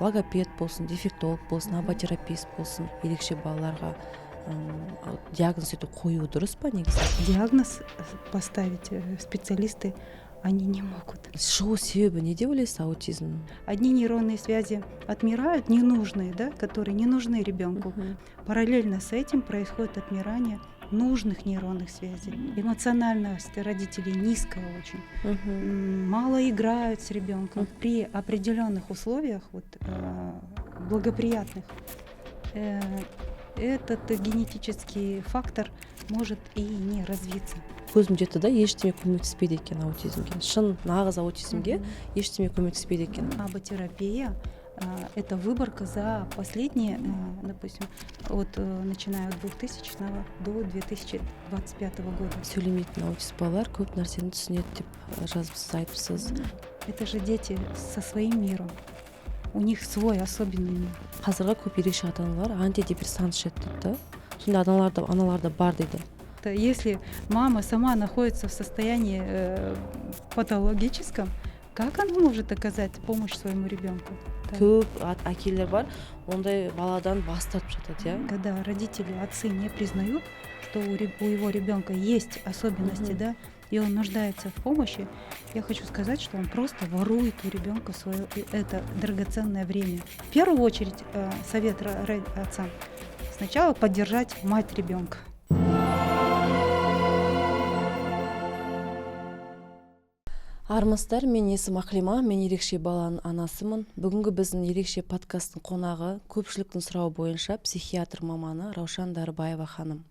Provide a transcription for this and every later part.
Логопед болсын, дефектолог болсын, аботерапевт болсын, ерекше балаларға диагноз ету қою дұрыс па негізі? Диагноз поставить специалисты они не могут. Шығу себебі не деп ойлайсыз аутизм? Одни нейронные связи отмирают, ненужные, да, которые не нужны ребенку. Параллельно с этим происходит отмирание нужных нейронных связей. Эмоциональность родителей низкая очень. Мало играют с ребенком. При определенных условиях, благоприятных, этот генетический фактор может и не развиться. Көзім жетті да, ештеме көмектеспейді екен аутизмге. Шын нағыз аутизмге ештеме көмектеспейді екен. Аботерапия это выборка за последние, допустим, начиная от 2000 до 2025 года. Сөйлемейтін аутист балалар көп нәрсені түсінеді деп жазыпсыз, айтыпсыз. Это же дети со своим миром. У них свой особенный мир. Қазіргі көп ерекше ата-аналар антидепрессант ішеді дейді. Сонда аналарда бар дейді. Если мама сама находится в состоянии патологическом, как она может оказать помощь своему ребенку? Көп әкелер бар, ондай баладан бас тартып жатады, я? Когда родители, отцы не признают, что у его ребенка есть особенности, да, и он нуждается в помощи, я хочу сказать, что он просто ворует у ребенка свое это драгоценное время. В первую очередь совет отцам: сначала поддержать мать ребенка. Армысыздар, мен есім Ақлима, мен ерекше баланың анасымын. Бүгінгі біздің ерекше подкасттың қонағы көпшіліктің сұрауы бойынша психиатр маманы Раушан Дарыбаева ханым.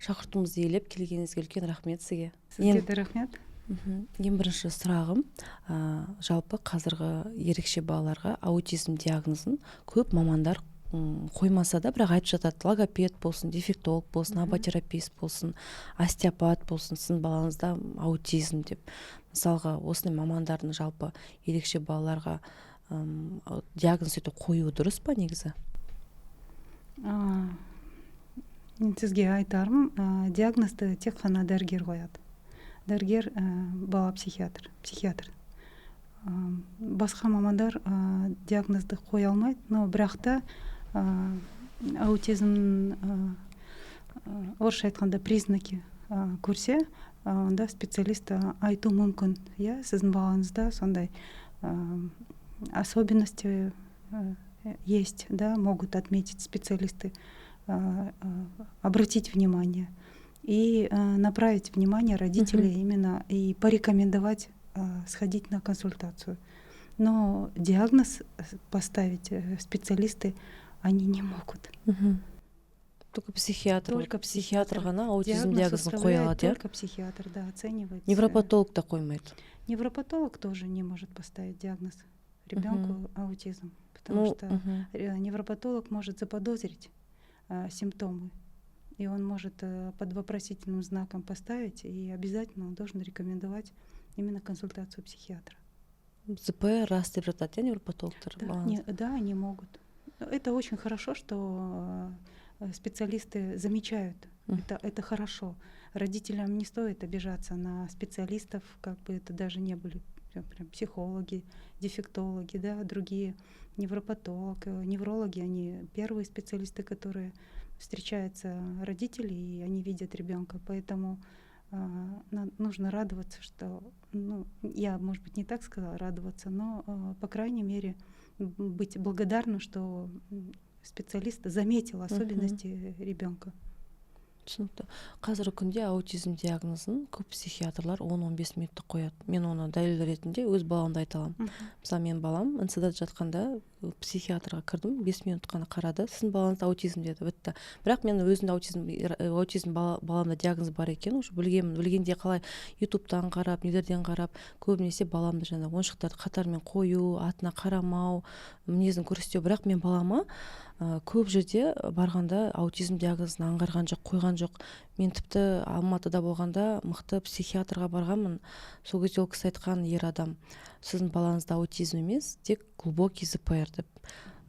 Шақыртуымызды елеп келгеніңізге үлкен рахмет сізге. Сізге де рахмет. Ең бірінші сұрағым, жалпы қазіргі ерекше балаларға аутизм диагнозын көп мамандар қоймаса да, бірақ айтып жатады: логопед болсын, дефектолог болсын, аботерапевт болсын, остеопат болсын, сіздің балаңызда аутизм деп. Мысалға, осындай мамандардың жалпы ерекше балаларға диагноз ету қою дұрыс па негізі? Сізге айтарым, диагнозды тек қана дәрігер қояды. Дәрігер бала психиатр. Басқа мамандар диагнозды қоя алмайды, но бірақ та аутизм орысша айтқанда признаки көрсе, онда специалист айту мүмкін. Сіздің балаңызда сондай особенности есть, да, могут отметить специалисты, обратить внимание и направить внимание родителей именно и порекомендовать сходить на консультацию. Но диагноз поставить специалисты они не могут. Только психиатр ғана аутизм диагнозын қоя алады. Только психиатр, да, оценивает. Невропатолог та қоймайды. Невропатолог тоже не может поставить диагноз ребенку аутизм, потому что невропатолог может заподозрить симптомы, и он может под вопросительным знаком поставить, и обязательно он должен рекомендовать именно консультацию психиатра. ЗП рас деп жатады, невропатологтар? Да, они могут. Это очень хорошо, что специалисты замечают. Это хорошо. Родителям не стоит обижаться на специалистов, как бы это даже не были прям психологи, дефектологи, да, другие, неврологи, они первые специалисты, которые встречаются родители, и они видят ребенка. Поэтому нужно радоваться, что, я, может быть, не так сказала, радоваться, но, по крайней мере, быть благодарным, что специалист заметил особенности ребенка. Түсінікті. Қазіргі күнде аутизм диагнозын көп психиатрлар 10-15 минутта қояды. Мен оны дәлел ретінде өз баламды айта аламын. Мысалы, мен балам НЦД жатқанда психиатрға кірдім, 5 минут қана қарады, сіздің балаңызда аутизм деді, бітті. Бірақ мен өзімде аутизм баламда диагноз бар екен, уже білгенде қалай ютубтан қарап, недерден қарап, көбінесе баламды жаңа ойыншықтарды қатармен қою, атына қарамау, мінезін көрсету. Бірақ мен балама көп жерде барғанда аутизм диагнозын аңғарған жоқ, қойған жоқ. Мен тіпті Алматыда болғанда мықты психиатрға барғанмын. Сол кезде ол кісі айтқан, ер адам: сіздің балаңызда аутизм емес, тек глубокий ЗПР деп.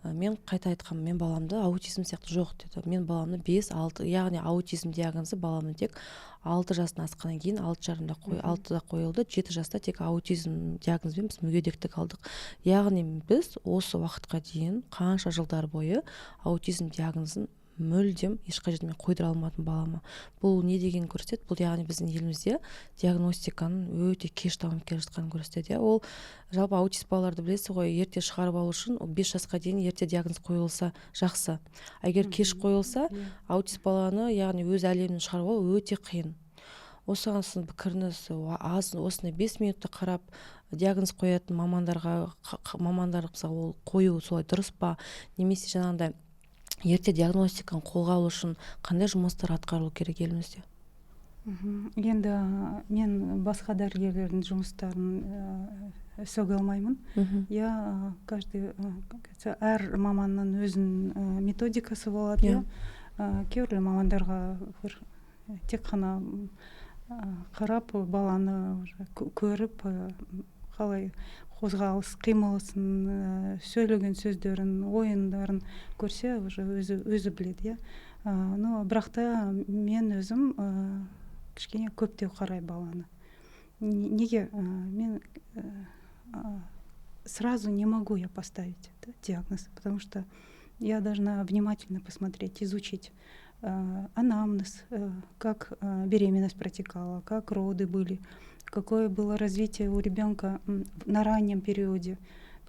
мен қайта айтқам, мен баламды аутизм сияқты жоқ деді. Мен баламды 5-6, яғни аутизм диагнозы баламды тек 6 жасына асқаннан кейін 6,5-да 6-да қойылды. 7 жаста тек аутизм диагнозбен біз мүгедектік алдық. Яғни біз осы уақытқа дейін қанша жылдар бойы аутизм диагнозын мүлдем ешқай жерде мен қойдыра алмадым балама. Бұл не деген көрсетеді? Бұл яғни біздің елімізде диагностиканың өте кеш дамып келе жатқанын көрсетеді. Ол жалпы аутист балаларды білесіз ғой, ерте шығарып алу үшін 5 жасқа дейін ерте диагноз қойылса жақсы. Егер кеш қойылса, аутист баланы яғни өз әлемін шығарып алу өте қиын. Осыған сіздің пікіріңіз, осындай 5 минутта қарап диагноз қоятын мамандар мысалы ол қою солай дұрыс па, немесе жаңағыдай ерте диагностиканы қолға алу үшін қандай жұмыстар атқарылу керек елімізде? Енді мен басқа дәрігерлердің жұмыстарын сөге алмаймын. Я каждый әр маманның өзінің методикасы болады. Кейбір мамандарға тек қана қарап баланы көріп қалай қозғалыс қимылысын, сөйлеген сөздерін, ойындарын көрсе уже өзі біледі. Но бірақ та мен өзім кішкене көптеу қарай баланы. Неге? Мен сразу не могу я поставить диагноз, потому что я должна внимательно посмотреть, изучить анамнез, как беременность протекала, как роды были, какое было развитие у ребенка на раннем периоде.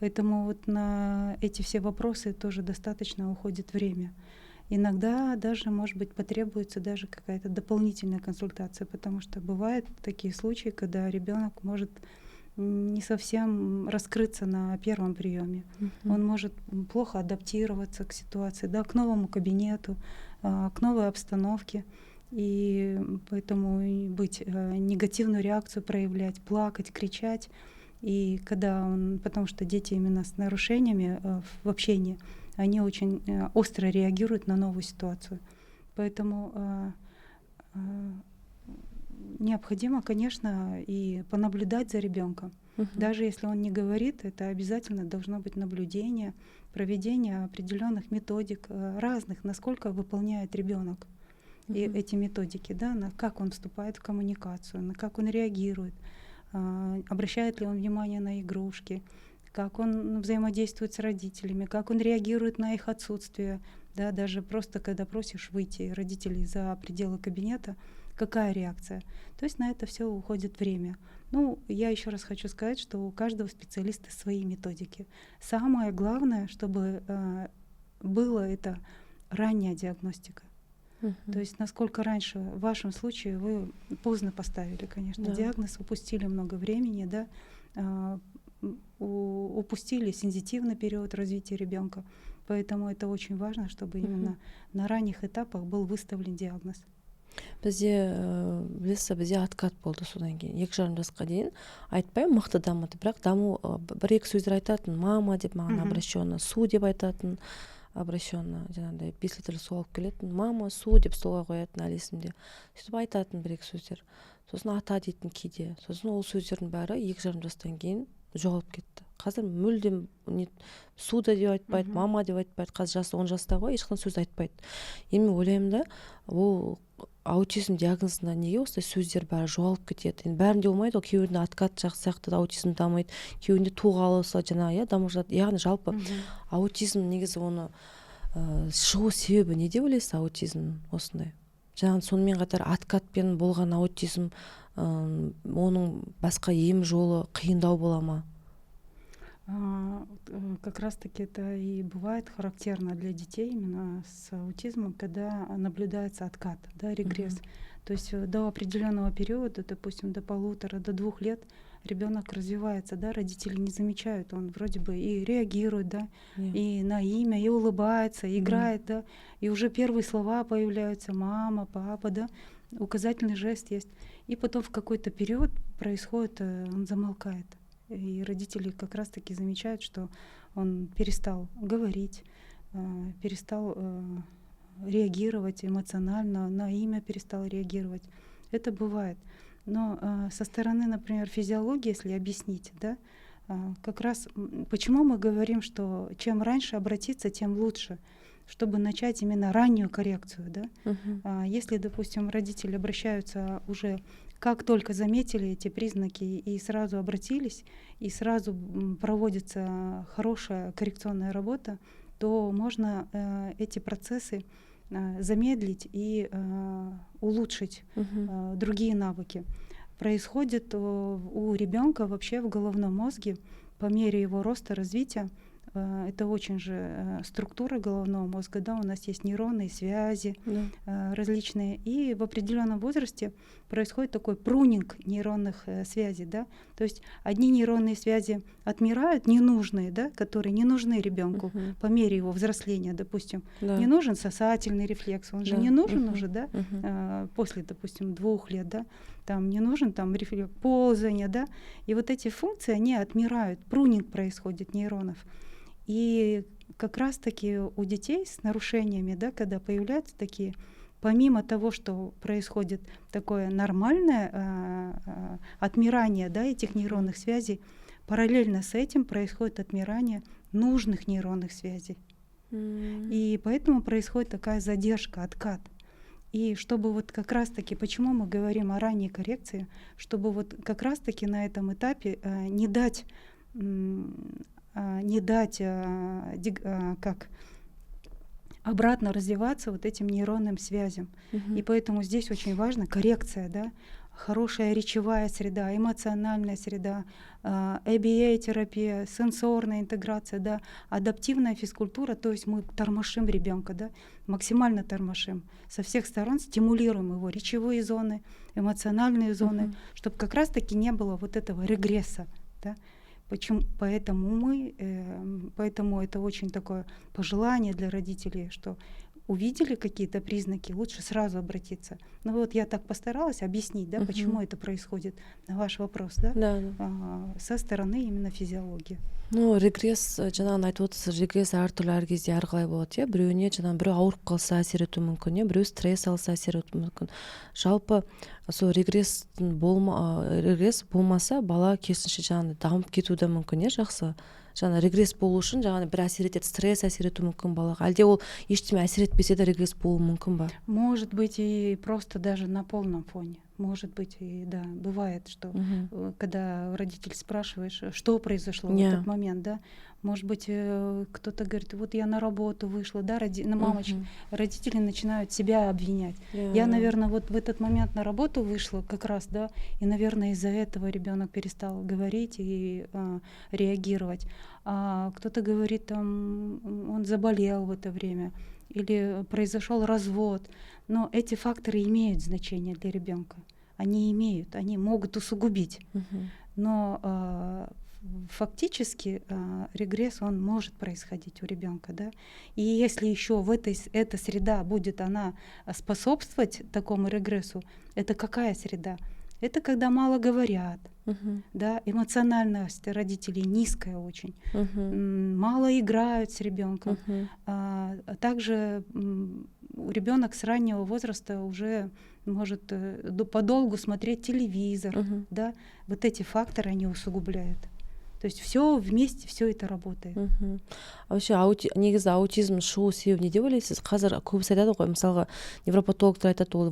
Поэтому вот на эти все вопросы тоже достаточно уходит время. Иногда даже, может быть, потребуется даже какая-то дополнительная консультация, потому что бывают такие случаи, когда ребенок может не совсем раскрыться на первом приеме. Он может плохо адаптироваться к ситуации, да, к новому кабинету, к новой обстановке. И поэтому негативную реакцию проявлять, плакать, кричать. И потому что дети именно с нарушениями в общении, они очень остро реагируют на новую ситуацию. Поэтому необходимо, конечно, и понаблюдать за ребенком. Даже если он не говорит, это обязательно должно быть наблюдение, проведение определенных методик разных, насколько выполняет ребенок и эти методики, да, на как он вступает в коммуникацию, на как он реагирует, обращает ли он внимание на игрушки, как он взаимодействует с родителями, как он реагирует на их отсутствие, да, даже просто когда просишь выйти родителей за пределы кабинета, какая реакция. То есть на это все уходит время. Ну, я еще раз хочу сказать, что у каждого специалиста свои методики. Самое главное, чтобы была это ранняя диагностика. То есть насколько раньше, в вашем случае, вы поздно поставили, конечно, диагноз, упустили много времени, да, упустили сензитивный период развития ребенка. Поэтому это очень важно, чтобы именно на ранних этапах был выставлен диагноз. Бізде откат болды содан кейін 2,5 жасқа дейін айтпаймын мықты дамыды, бірақ даму 1-2 сөздер айтатын, мама деп маған обращенно, су деп айтатын, обращенно жаңағыдай 5 литр су алып келетін, мама су деп столға қоятын әлі есімде. Сөйтіп айтатын 1-2 сөздер. Сосын ата дейтін кейде. Сосын ол сөздердің бәрі 2,5 жастан кейін жоғалып кетті. Қазір мүлдем су да деп айтпайды, мама деп айтпайды. Қазір жасы 10 жаста ғой, ешқандай сөз айтпайды. Енді мен ойлаймын да, ол аутизм диагнозында неге осылай сөздер бәрі жоғалып кетеді? Енді бәрінде болмайды, ол кеуінде откат сияқты аутизм дамиды, кеуінде туғалы осылай жаңағы дамып жатады. Яғни жалпы аутизм негізі оны шығу себебі не деп ойлайсыз аутизм осындай? Жаңағы сонымен қатар откатпен болған аутизм оның басқа ем жолы қиындау бола ма? Как раз-таки это и бывает характерно для детей именно с аутизмом, когда наблюдается откат, да, регресс. То есть до определенного периода, допустим, до 1,5, до 2 лет ребенок развивается, да, родители не замечают, он вроде бы и реагирует, да, и на имя, и улыбается, играет, да, и уже первые слова появляются, мама, папа, да, указательный жест есть. И потом в какой-то период происходит, он замолкает. И родители как раз-таки замечают, что он перестал говорить, перестал реагировать эмоционально, на имя перестал реагировать. Это бывает. Но со стороны, например, физиологии, если объяснить, да, Как раз почему мы говорим, что чем раньше обратиться, тем лучше, чтобы начать именно раннюю коррекцию, да? Если, допустим, родители обращаются уже, как только заметили эти признаки и сразу обратились, и сразу проводится хорошая коррекционная работа, то можно эти процессы замедлить и улучшить другие навыки. Происходит у ребенка вообще в головном мозге по мере его роста, развития. Это очень же структура головного мозга, да, у нас есть нейронные связи различные, и в определенном возрасте происходит такой прунинг нейронных связей, да, то есть одни нейронные связи отмирают, ненужные, да, которые не нужны ребенку по мере его взросления, допустим, не нужен сосательный рефлекс, он же не нужен уже, да, после, допустим, 2 лет, да, там не нужен там рефлекс ползания, да, и вот эти функции, они отмирают, прунинг происходит нейронов. И как раз-таки у детей с нарушениями, да, когда появляются такие, помимо того, что происходит такое нормальное отмирание, да, этих нейронных связей, параллельно с этим происходит отмирание нужных нейронных связей. И поэтому происходит такая задержка, откат. И чтобы вот как раз-таки, почему мы говорим о ранней коррекции, чтобы вот как раз-таки на этом этапе не дать как обратно развиваться вот этим нейронным связям. И поэтому здесь очень важна коррекция, да, хорошая речевая среда, эмоциональная среда, ABA-терапия, сенсорная интеграция, да, адаптивная физкультура, то есть мы тормошим ребенка, да, максимально тормошим, со всех сторон стимулируем его речевые зоны, эмоциональные зоны, чтобы как раз-таки не было вот этого регресса, да. Поэтому это очень такое пожелание для родителей, что увидели какие-то признаки, лучше сразу обратиться. Ну вот я так постаралась объяснить, да, почему это происходит, на ваш вопрос, да, со стороны именно физиологии. Ну, регресс, жаңағыны айтып отырсыз, регресс әртүрлі әр кезде әрқалай болады, иә. Біреуіне жаңағы біреу ауырып қалса әсер етуі мүмкін, иә, біреу стресс алса әсер етуі мүмкін. Жалпы сол регресс болмаса, бала керісінше жаңағы дамып кетуі де мүмкін, иә, жақсы. Жаңа регресс болу үшін жаңағы бір әсер етеді, стресс әсер етуі мүмкін балаға. Әлде ол ештеме әсер етпесе де регресс болуы мүмкін ба? Может быть, и просто даже на полном фоне. Может быть, и да, бывает, что когда родитель спрашиваешь, что произошло в этот момент, да, может быть, кто-то говорит, вот я на работу вышла, да, родители начинают себя обвинять. Я, наверное, вот в этот момент на работу вышла как раз, да, и, наверное, из-за этого ребенок перестал говорить и реагировать. А кто-то говорит, там, он заболел в это время, или произошел развод. Но эти факторы имеют значение для ребенка. Они могут усугубить. Но фактически регресс, он может происходить у ребенка, да. И если еще эта среда будет она способствовать такому регрессу, это какая среда? Это когда мало говорят, да, эмоциональность родителей низкая очень, мало играют с ребенком. Также ребенок с раннего возраста уже может подолгу смотреть телевизор, да, вот эти факторы они усугубляют. То есть все вместе, все это работает. А вообще негізі аутизм шығу себебі не деп ойлайсыз? Қазір көбісі айтады ғой, мысалға невропатологтар айтады, ол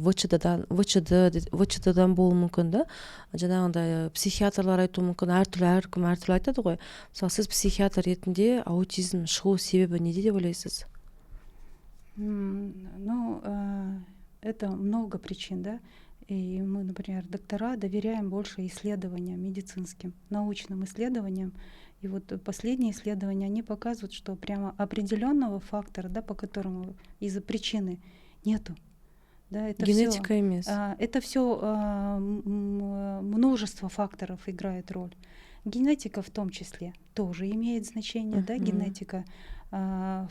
ВЧД-дан болуы мүмкін, да? Жаңағындай психиатрлар айтуы мүмкін, әркім әртүрлі айтады ғой. Мысалы, сіз психиатр ретінде аутизм шығу себебі неде деп ойлайсыз? Ну, это много причин, да. И мы, например, доктора доверяем больше исследованиям медицинским, научным исследованиям. И вот последние исследования, они показывают, что прямо определенного фактора, да, по которому из-за причины нету. Да, это генетика емес. Это все множество факторов играет роль. Генетика в том числе тоже имеет значение, да, генетика.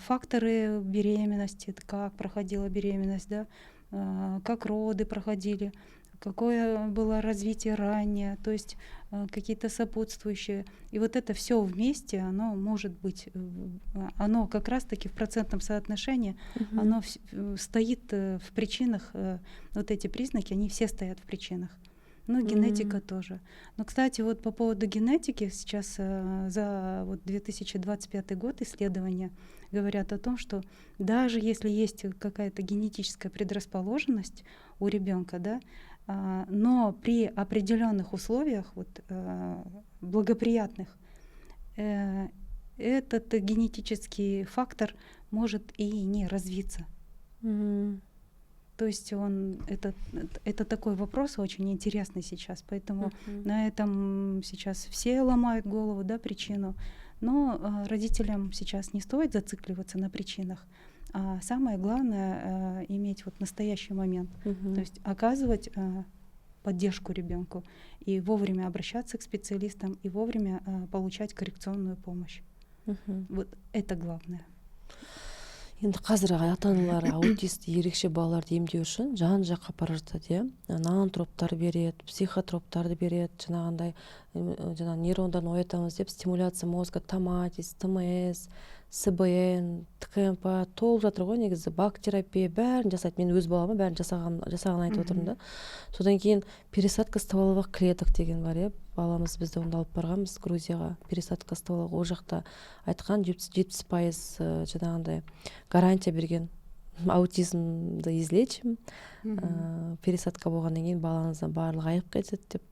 Факторы беременности, как проходила беременность, да, как роды проходили, какое было развитие ранее, то есть какие-то сопутствующие. И вот это все вместе, оно может быть, оно как раз-таки в процентном соотношении, оно стоит в причинах, вот эти признаки, они все стоят в причинах. Ну, генетика тоже. Но, кстати, вот по поводу генетики сейчас за вот 2025 год исследования говорят о том, что даже если есть какая-то генетическая предрасположенность у ребенка, да, но при определенных условиях, вот, благоприятных, этот генетический фактор может и не развиться. То есть это такой вопрос очень интересный сейчас, поэтому на этом сейчас все ломают голову, да, причину. Но родителям сейчас не стоит зацикливаться на причинах, а самое главное иметь вот настоящий момент, то есть оказывать поддержку ребенку и вовремя обращаться к специалистам и вовремя получать коррекционную помощь. Вот это главное. Енді қазір ата-аналар аутист ерекше балаларды емдеу үшін жан жаққа бара жатады, иә. Нанотроптар береді, психотроптарды береді, жаңағындай нейрондарын оятамыз деп стимуляция мозга, томатис, ТМС, СБН, ТКМП толып жатыр ғой негізі. бак-терапия бәрін жасайды. Мен өз балама бәрін жасаған айтып отырмын да. Содан кейін пересадка стволовых клеток деген бар, иә. Баламыз бізді онда алып барғанбыз Грузияға. Пересадка стволовых, ол жақта айтқан 70% жаңағындай гарантия берген. Аутизмді излечим, пересадка болғаннан кейін балаңыздан барлығы айығып кетеді деп.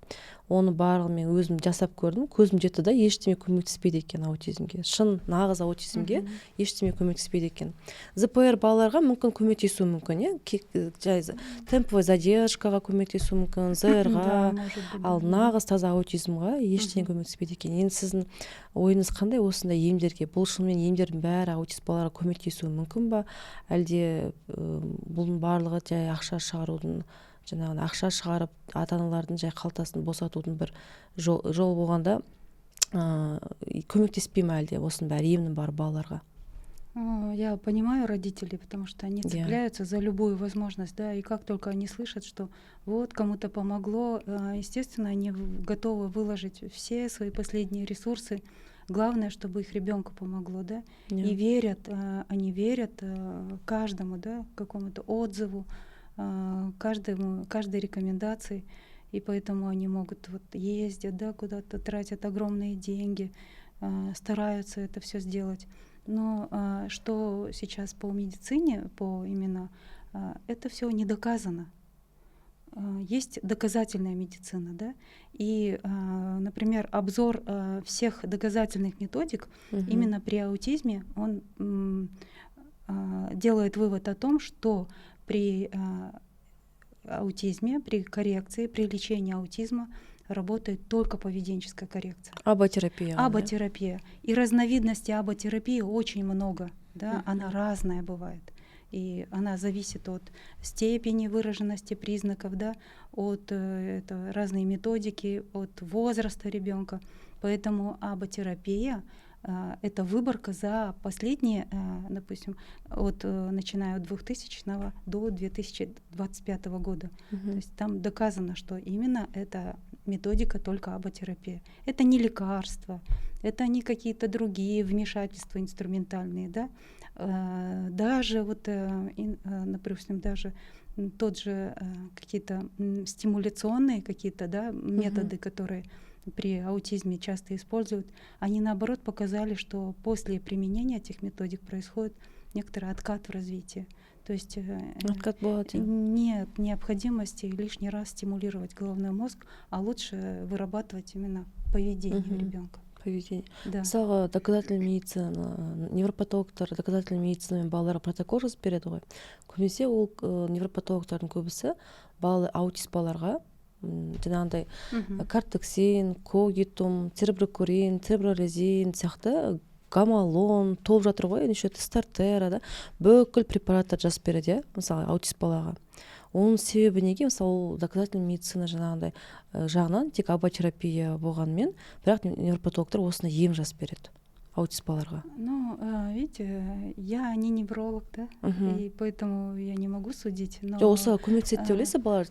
Оны барлығын мен өзім жасап көрдім. Көзім жетті да, ештеме көмектеспейді екен аутизмге. Шын нағыз аутизмге ештеме көмектеспейді екен. ЗПР балаларға мүмкін көмектесу мүмкін, иә. Темповой задержкаға көмектесу мүмкін, ЗР-ға, ал нағыз таза аутизмға ештеме көмектеспейді екен. Енді сіздің ойыңыз қандай осындай емдерге? Бұл шынымен емдердің бәрі аутист балаларға көмектесуі мүмкін ба? Әлде бұның барлығы жай ақша шығарудың, жаңағы ақша шығарып ата-аналардың жай қалтасын босатудың бір жол болғанда көмектеспей ме әлде осының бәрі емнің бар балаларға? Я понимаю родителей, потому что они цепляются за любую возможность, да, и как только они слышат, что вот кому-то помогло, естественно, они готовы выложить все свои последние ресурсы. Главное, чтобы их ребенку помогло, да, и верят, они верят каждому, да, какому-то отзыву, каждой рекомендации, и поэтому они могут вот ездят, да, куда-то тратят огромные деньги, стараются это все сделать. Но что сейчас по медицине, это все не доказано. Есть доказательная медицина, да, и, например, обзор всех доказательных методик именно при аутизме, он делает вывод о том, что при аутизме, при коррекции, при лечении аутизма работает только поведенческая коррекция. Аботерапия. Аботерапия. И разновидностей аботерапии очень много, да, она разная бывает. И она зависит от степени выраженности признаков, да, от разные методики, от возраста ребенка. Поэтому аботерапия это выборка за последние, допустим, начиная от 2000 до 2025 года. То есть там доказано, что именно эта методика только аботерапия. Это не лекарства, это не какие-то другие вмешательства инструментальные, да. Даже допустим, даже тот же какие-то стимуляционные какие-то, да, методы, которые при аутизме часто используют, они наоборот показали, что после применения этих методик происходит некоторый откат в развитии. То есть нет необходимости лишний раз стимулировать головной мозг, а лучше вырабатывать именно поведение ребенка. Да. Мысалға доказательный медицина, невропатологтар доказательный медицинамен балаларға протокол жазып береді ғой. Көбінесе ол невропатологтардың көбісі аутист балаларға жаңағындай кортексин, когитум, цереброкурин, цереброрезин сияқты гамалон толып жатыр ғой, неше стартера, да, бүкіл препараттар жазып береді, мысалы аутист балаға. Оның себебі неге? Мысалы доказательный медицина жаңағындай жағынан тек аботерапия болғанымен, бірақ невропатологтар осыны ем жазып береді аутист балаларға. Ну, видите, я не невролог, да, и поэтому я не могу судить. Но осыға көмектеседі деп ойлайсыз балалар?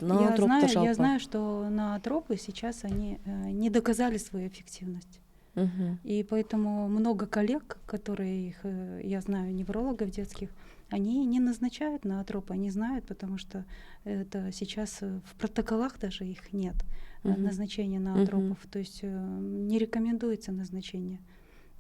Я знаю, что наотропы сейчас они не доказали свою эффективность. Мгм. И поэтому много коллег, которые я знаю, неврологов детских, они не назначают ноотропы, они знают, потому что это сейчас в протоколах даже их нет, Мгм. назначения Мгм. ноотропов, то есть не рекомендуется назначение.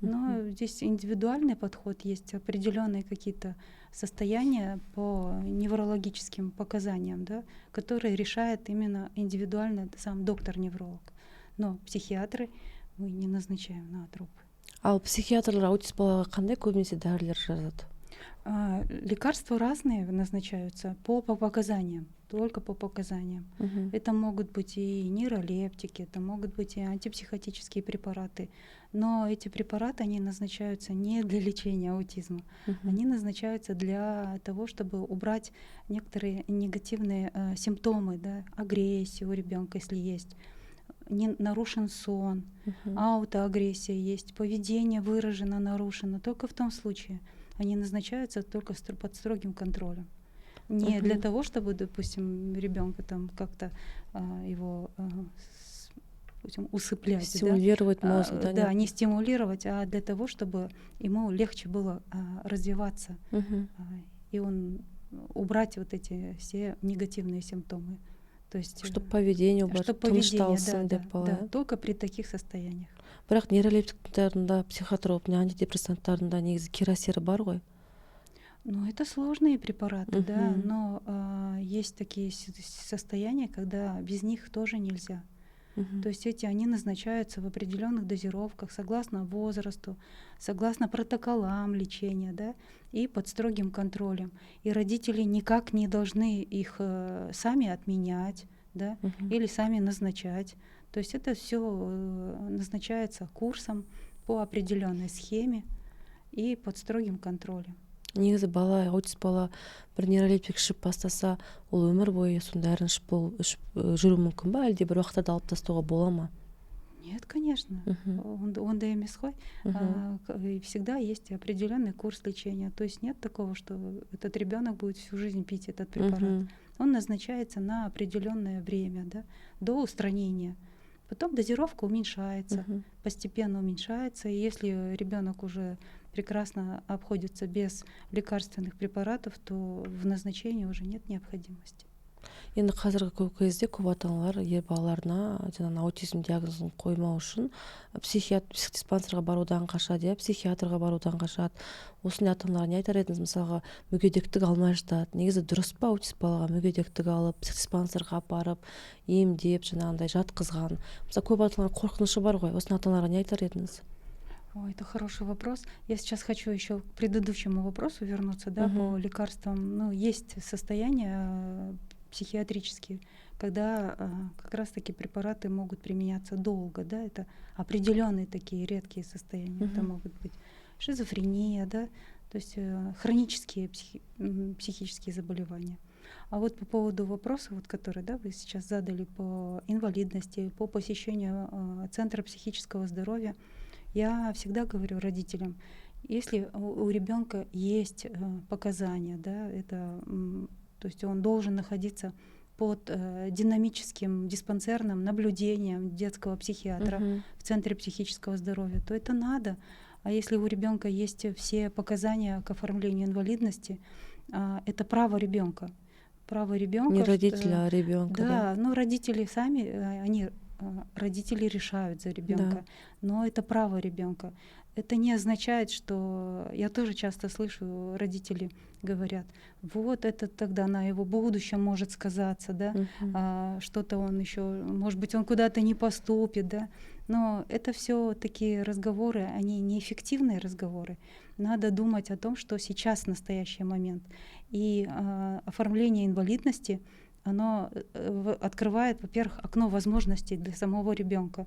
Но здесь индивидуальный подход, есть определенные какие-то состояния по неврологическим показаниям, да, которые решает именно индивидуально сам доктор-невролог. Но психиатры мы не назначаем ноотропы. Ал психиатрлар аутист балаға қандай көбінесе дәрілер жазады? Лекарства разные назначаются по показаниям, только по показаниям. Мгм. Это могут быть и нейролептики, это могут быть и антипсихотические препараты. Но эти препараты, они назначаются не для лечения аутизма. Мгм. Они назначаются для того, чтобы убрать некоторые негативные симптомы, да, агрессию у ребенка, если есть, не нарушен сон, Мгм. аутоагрессия есть, поведение выражено, нарушено. Только в том случае они назначаются только под строгим контролем. Не для Мгм. того, чтобы, допустим, ребенка там как-то его допустим, усыплять, да? Стимулировать мозг, да, Да, нет? не стимулировать, а для того, чтобы ему легче было развиваться, Мгм. и он убрать вот эти все негативные симптомы. То есть, Чтоб поведение бар, чтобы поведение, да, тынышталсын да, деп да, бала. только при таких состояниях. Бірақ нейролептиктердің да, психотроп, антидепрессанттардың да негізі кері әсері бар ғой. Ну, это сложные препараты, да, Мгм. но есть такие состояния, когда без них тоже нельзя. Мгм. То есть они назначаются в определенных дозировках, согласно возрасту, согласно протоколам лечения, да, и под строгим контролем. И родители никак не должны их сами отменять, да, Мгм. или сами назначать. То есть это все назначается курсом по определенной схеме и под строгим контролем. Негізі бала, аутист бала бір нейролептик ішіп бастаса, ол өмір бойы сонда дәріні ішіп жүру мүмкін ба, әлде бір уақытта алып тастауға бола ма? Нет, конечно. Мгм. Он ДМСХ, Мгм. и всегда есть определенный курс лечения. То есть нет такого, что этот ребенок будет всю жизнь пить этот препарат. Мгм. Он назначается на определенное время, да, до устранения. Потом дозировка уменьшается, Мгм. постепенно уменьшается. И если ребенок уже прекрасно обходится без лекарственных препаратов, то в назначении уже нет необходимости. Енді қазіргі көп кезде көп ата аналар ер балаларына жаңағы аутизм диагнозын қоймау үшін психдиспансерға барудан қашады, психиатрға барудан қашады. Осындай ата аналарға не айтар едіңіз? Мысалға, мүгедектік алмай жатады. Негізі дұрыс па аутист балаға мүгедектік алып, психдиспансерға апарып, емдеп, жаңағындай жатқызған? Мысалы, көп ата аналар қорқынышы бар ғой. Осындай ата аналарға не айтар едіңіз? Ой, это хороший вопрос. Я сейчас хочу еще к предыдущему вопросу вернуться, да, Мгм. по лекарствам. Ну, есть состояния психиатрические, когда как раз-таки препараты могут применяться долго, да, это определенные такие редкие состояния. Это Мгм. могут быть шизофрения, да, то есть хронические психические заболевания. А вот по поводу вопроса, вот, который, да, вы сейчас задали по инвалидности, по посещению Центра психического здоровья, я всегда говорю родителям, если у ребенка есть показания, да, это, то есть он должен находиться под динамическим диспансерным наблюдением детского психиатра Мгм. в Центре психического здоровья, то это надо. А если у ребенка есть все показания к оформлению инвалидности, это право ребенка. Право ребенка. Не родителя, а ребенка, да? Да, но родители сами, родители решают за ребенка, но это право ребенка. Это не означает, что я тоже часто слышу, родители говорят, вот это тогда на его будущем может сказаться, да, Мгм. что-то он еще, может быть, он куда-то не поступит, да. Но это все такие разговоры, они неэффективные разговоры. Надо думать о том, что сейчас в настоящий момент. И оформление инвалидности, оно открывает, во-первых, окно возможностей для самого ребенка.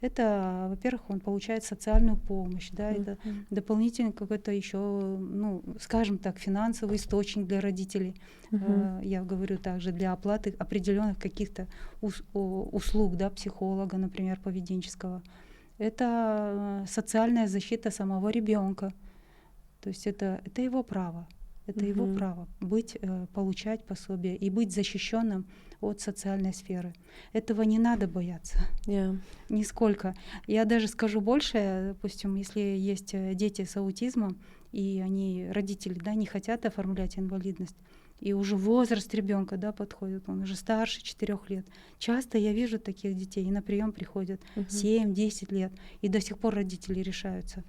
Это, во-первых, он получает социальную помощь, да, это Мгм. дополнительный какой-то еще, ну, скажем так, финансовый источник для родителей. Мгм. Я говорю также для оплаты определенных каких-то услуг, да, психолога, например, поведенческого. Это социальная защита самого ребенка. То есть это его право. Это его право быть, получать пособие и быть защищенным от социальной сферы. Этого не надо бояться. Нисколько. Я даже скажу больше, допустим, если есть дети с аутизмом, и они, родители, да, не хотят оформлять инвалидность, и уже возраст ребенка, да, подходит, он уже старше 4 лет. Часто я вижу таких детей, и на прием приходят 7-10 лет, и до сих пор родители решаются.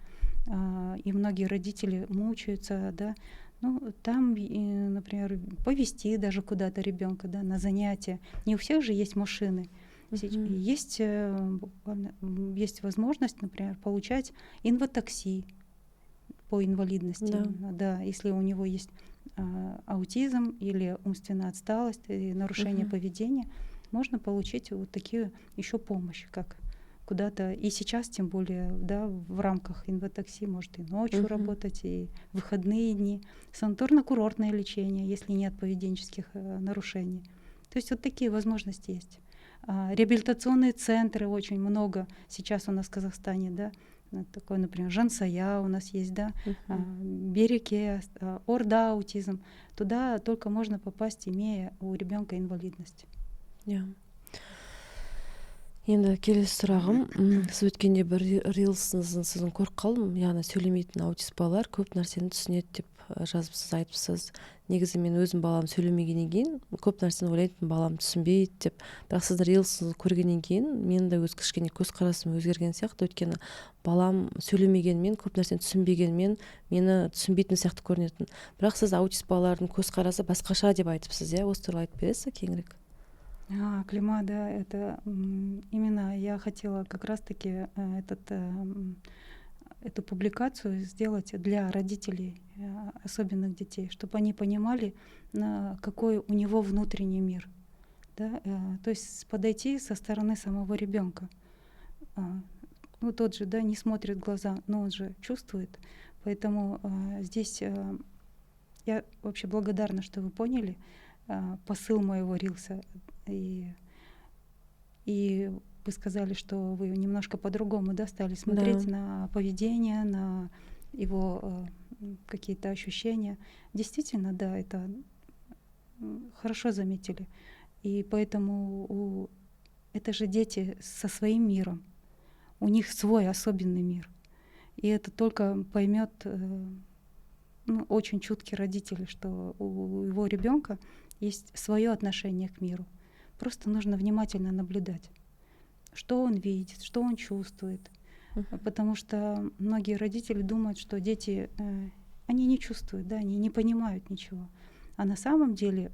И многие родители мучаются, да. Ну, там, например, повезти даже куда-то ребенка, да, на занятия. Не у всех же есть машины. Есть возможность, например, получать инватакси по инвалидности. Да, если у него есть аутизм или умственная отсталость и нарушение поведения, можно получить вот такие еще помощи, как куда-то. И сейчас, тем более, да, в рамках инватакси может и ночью работать, и в выходные дни. Санаторно-курортное лечение, если нет поведенческих нарушений. То есть вот такие возможности есть. Реабилитационные центры очень много сейчас у нас в Казахстане, да. Такой, например, Жансая у нас есть, да, Береке, Орда аутизм. Туда только можно попасть, имея у ребенка инвалидность. Енді келесі сұрағым, сіз өткенде бір рилсыңыздың көріп қалдым, яғни сөйлемейтін аутист балалар көп нәрсені түсінеді деп жазыпсыз, айтыпсыз. Негізі мен өзім балам сөйлемегеннен кейін көп нәрсені ойлайтын, балам түсінбейді деп. Бірақ сіздің рилсыңызды көргеннен кейін менің де өз кішкене көзқарасым өзгерген сияқты, өйткені балам сөйлемегенмен, көп нәрсені түсінбегенмен мені түсінбейтін сияқты көрінетін. Бірақ сіз аутист балалардың көзқарасы басқаша деп айтыпсыз, иә? Осы туралы айтып бересіз кеңірек? Клима, да, это именно я хотела как раз-таки эту публикацию сделать для родителей особенных детей, чтобы они понимали, какой у него внутренний мир. Да? То есть подойти со стороны самого ребенка. Ну, тот же, да, не смотрит в глаза, но он же чувствует. Поэтому здесь я вообще благодарна, что вы поняли посыл моего рилса. И вы сказали, что вы немножко по-другому, да, стали смотреть на поведение, на его какие-то ощущения. Действительно, да, это хорошо заметили. И поэтому это же дети со своим миром. У них свой особенный мир. И это только поймет очень чуткий родитель, что у его ребенка есть свое отношение к миру. Просто нужно внимательно наблюдать, что он видит, что он чувствует. Потому что многие родители думают, что дети, они не чувствуют, да, они не понимают ничего. А на самом деле,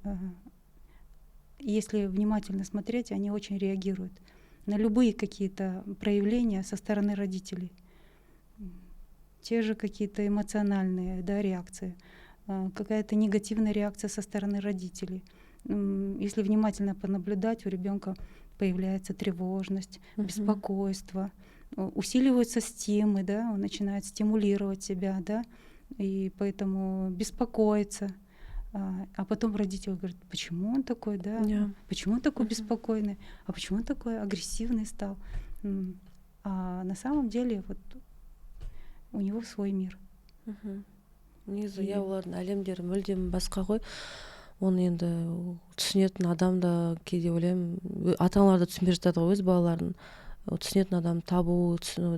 если внимательно смотреть, они очень реагируют на любые какие-то проявления со стороны родителей. Те же какие-то эмоциональные, да, реакции, какая-то негативная реакция со стороны родителей. Если внимательно понаблюдать, у ребенка появляется тревожность, беспокойство, усиливаются стимы, да, он начинает стимулировать себя, да, и поэтому беспокоится. А потом родитель говорит, почему он такой, да, почему он такой беспокойный, а почему он такой агрессивный стал. А на самом деле вот у него свой мир. Негізі иә, олардың әлемдері мүлдем басқа ғой. Оны енді түсінетін адам да кейде ойлаймын, ата-аналар да түсінбей жатады ғой өз балаларын. Түсінетін адам табу,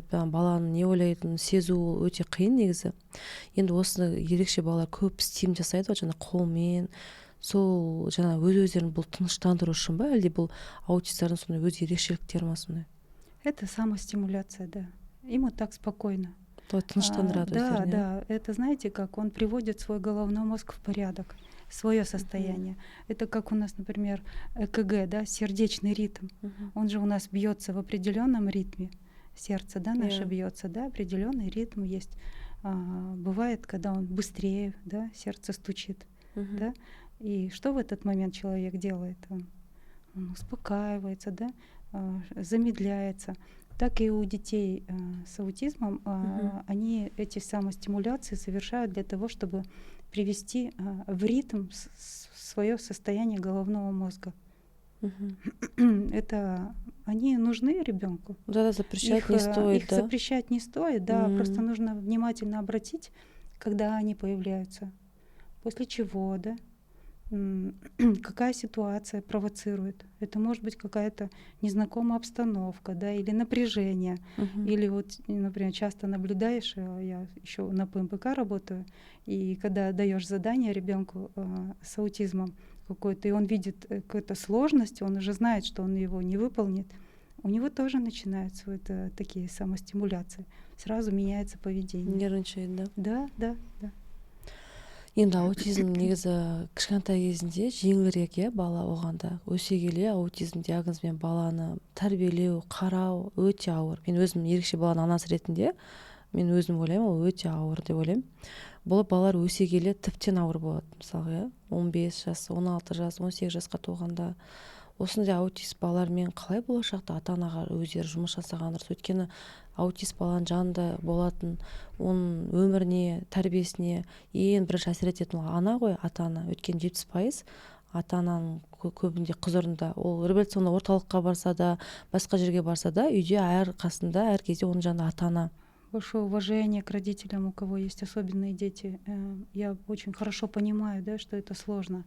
баланың не ойлайтынын сезу өте қиын негізі. Енді осыны ерекше балалар көп стим жасайды, жаңа қолмен, сол жаңа өз-өздерін бұл тыныштандыру үшін ба, әлде бұл аутистердің сондай өз ерекшеліктері ма сондай? Это самостимуляция, да. Ему так спокойно. Тыныштандырады өздерін. Да, это знаете, как он приводит свой головной мозг в порядок, свое состояние. Это как у нас, например, ЭКГ, да, сердечный ритм. Он же у нас бьется в определенном ритме. Сердце, да, наше бьется, да, определенный ритм есть. Бывает, когда он быстрее, да, сердце стучит, да. И что в этот момент человек делает? Он успокаивается, да, замедляется. Так и у детей с аутизмом они эти самостимуляции совершают для того, чтобы привести в ритм свое состояние головного мозга. Это они нужны ребенку. Да, запрещать не стоит. Их запрещать не стоит, да, просто нужно внимательно обратить, когда они появляются. после чего, да, какая ситуация провоцирует. Это может быть какая-то незнакомая обстановка, да, или напряжение, или вот, например, часто наблюдаешь, я еще на ПМПК работаю, и когда даешь задание ребенку с аутизмом какой-то, и он видит какую-то сложность, он уже знает, что он его не выполнит, у него тоже начинаются вот такие самостимуляции, сразу меняется поведение. Нервничает, да? Да. Енді аутизм негізі кішкентай кезінде жеңілірек, бала оғанда. Өсе келе аутизм диагнозымен баланы тәрбиелеу, қарау өте ауыр. Мен өзім ерекше баланың анасы ретінде мен өзім ойлаймын, ол өте ауыр деп ойлаймын. Бұл балалар өсе келе тіптен ауыр болады. Мысалы, 15 жас, 16 жас, 18 жасқа толғанда осындай аутист балалармен қалай болашақта ата-анаға өздері жұмыс жасаған дұрыс? Өйткені аутист баланың жанында болатын, оның өміріне, тәрбиесіне ең бірінші әсер ететін ол ана ғой, ата-ана. Өйткені 70% ата-ананың көбінде құзырында. Ол реабилитационный орталыққа барса да, басқа жерге барса да, үйде әр қасында, әр кезде оның жанында ата-ана. Большое уважение к родителям, у кого есть особенные дети. Я очень хорошо понимаю, да, что это сложно.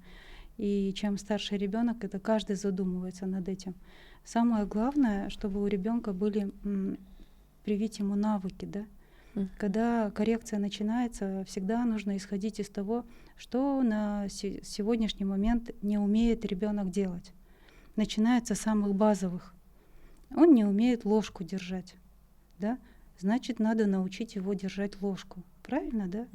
И чем старше ребенок, это каждый задумывается над этим. Самое главное, чтобы у ребенка были привить ему навыки, да. Когда коррекция начинается, всегда нужно исходить из того, что на сегодняшний момент не умеет ребенок делать. Начинается с самых базовых. Он не умеет ложку держать, да? Значит, надо научить его держать ложку. Правильно, да?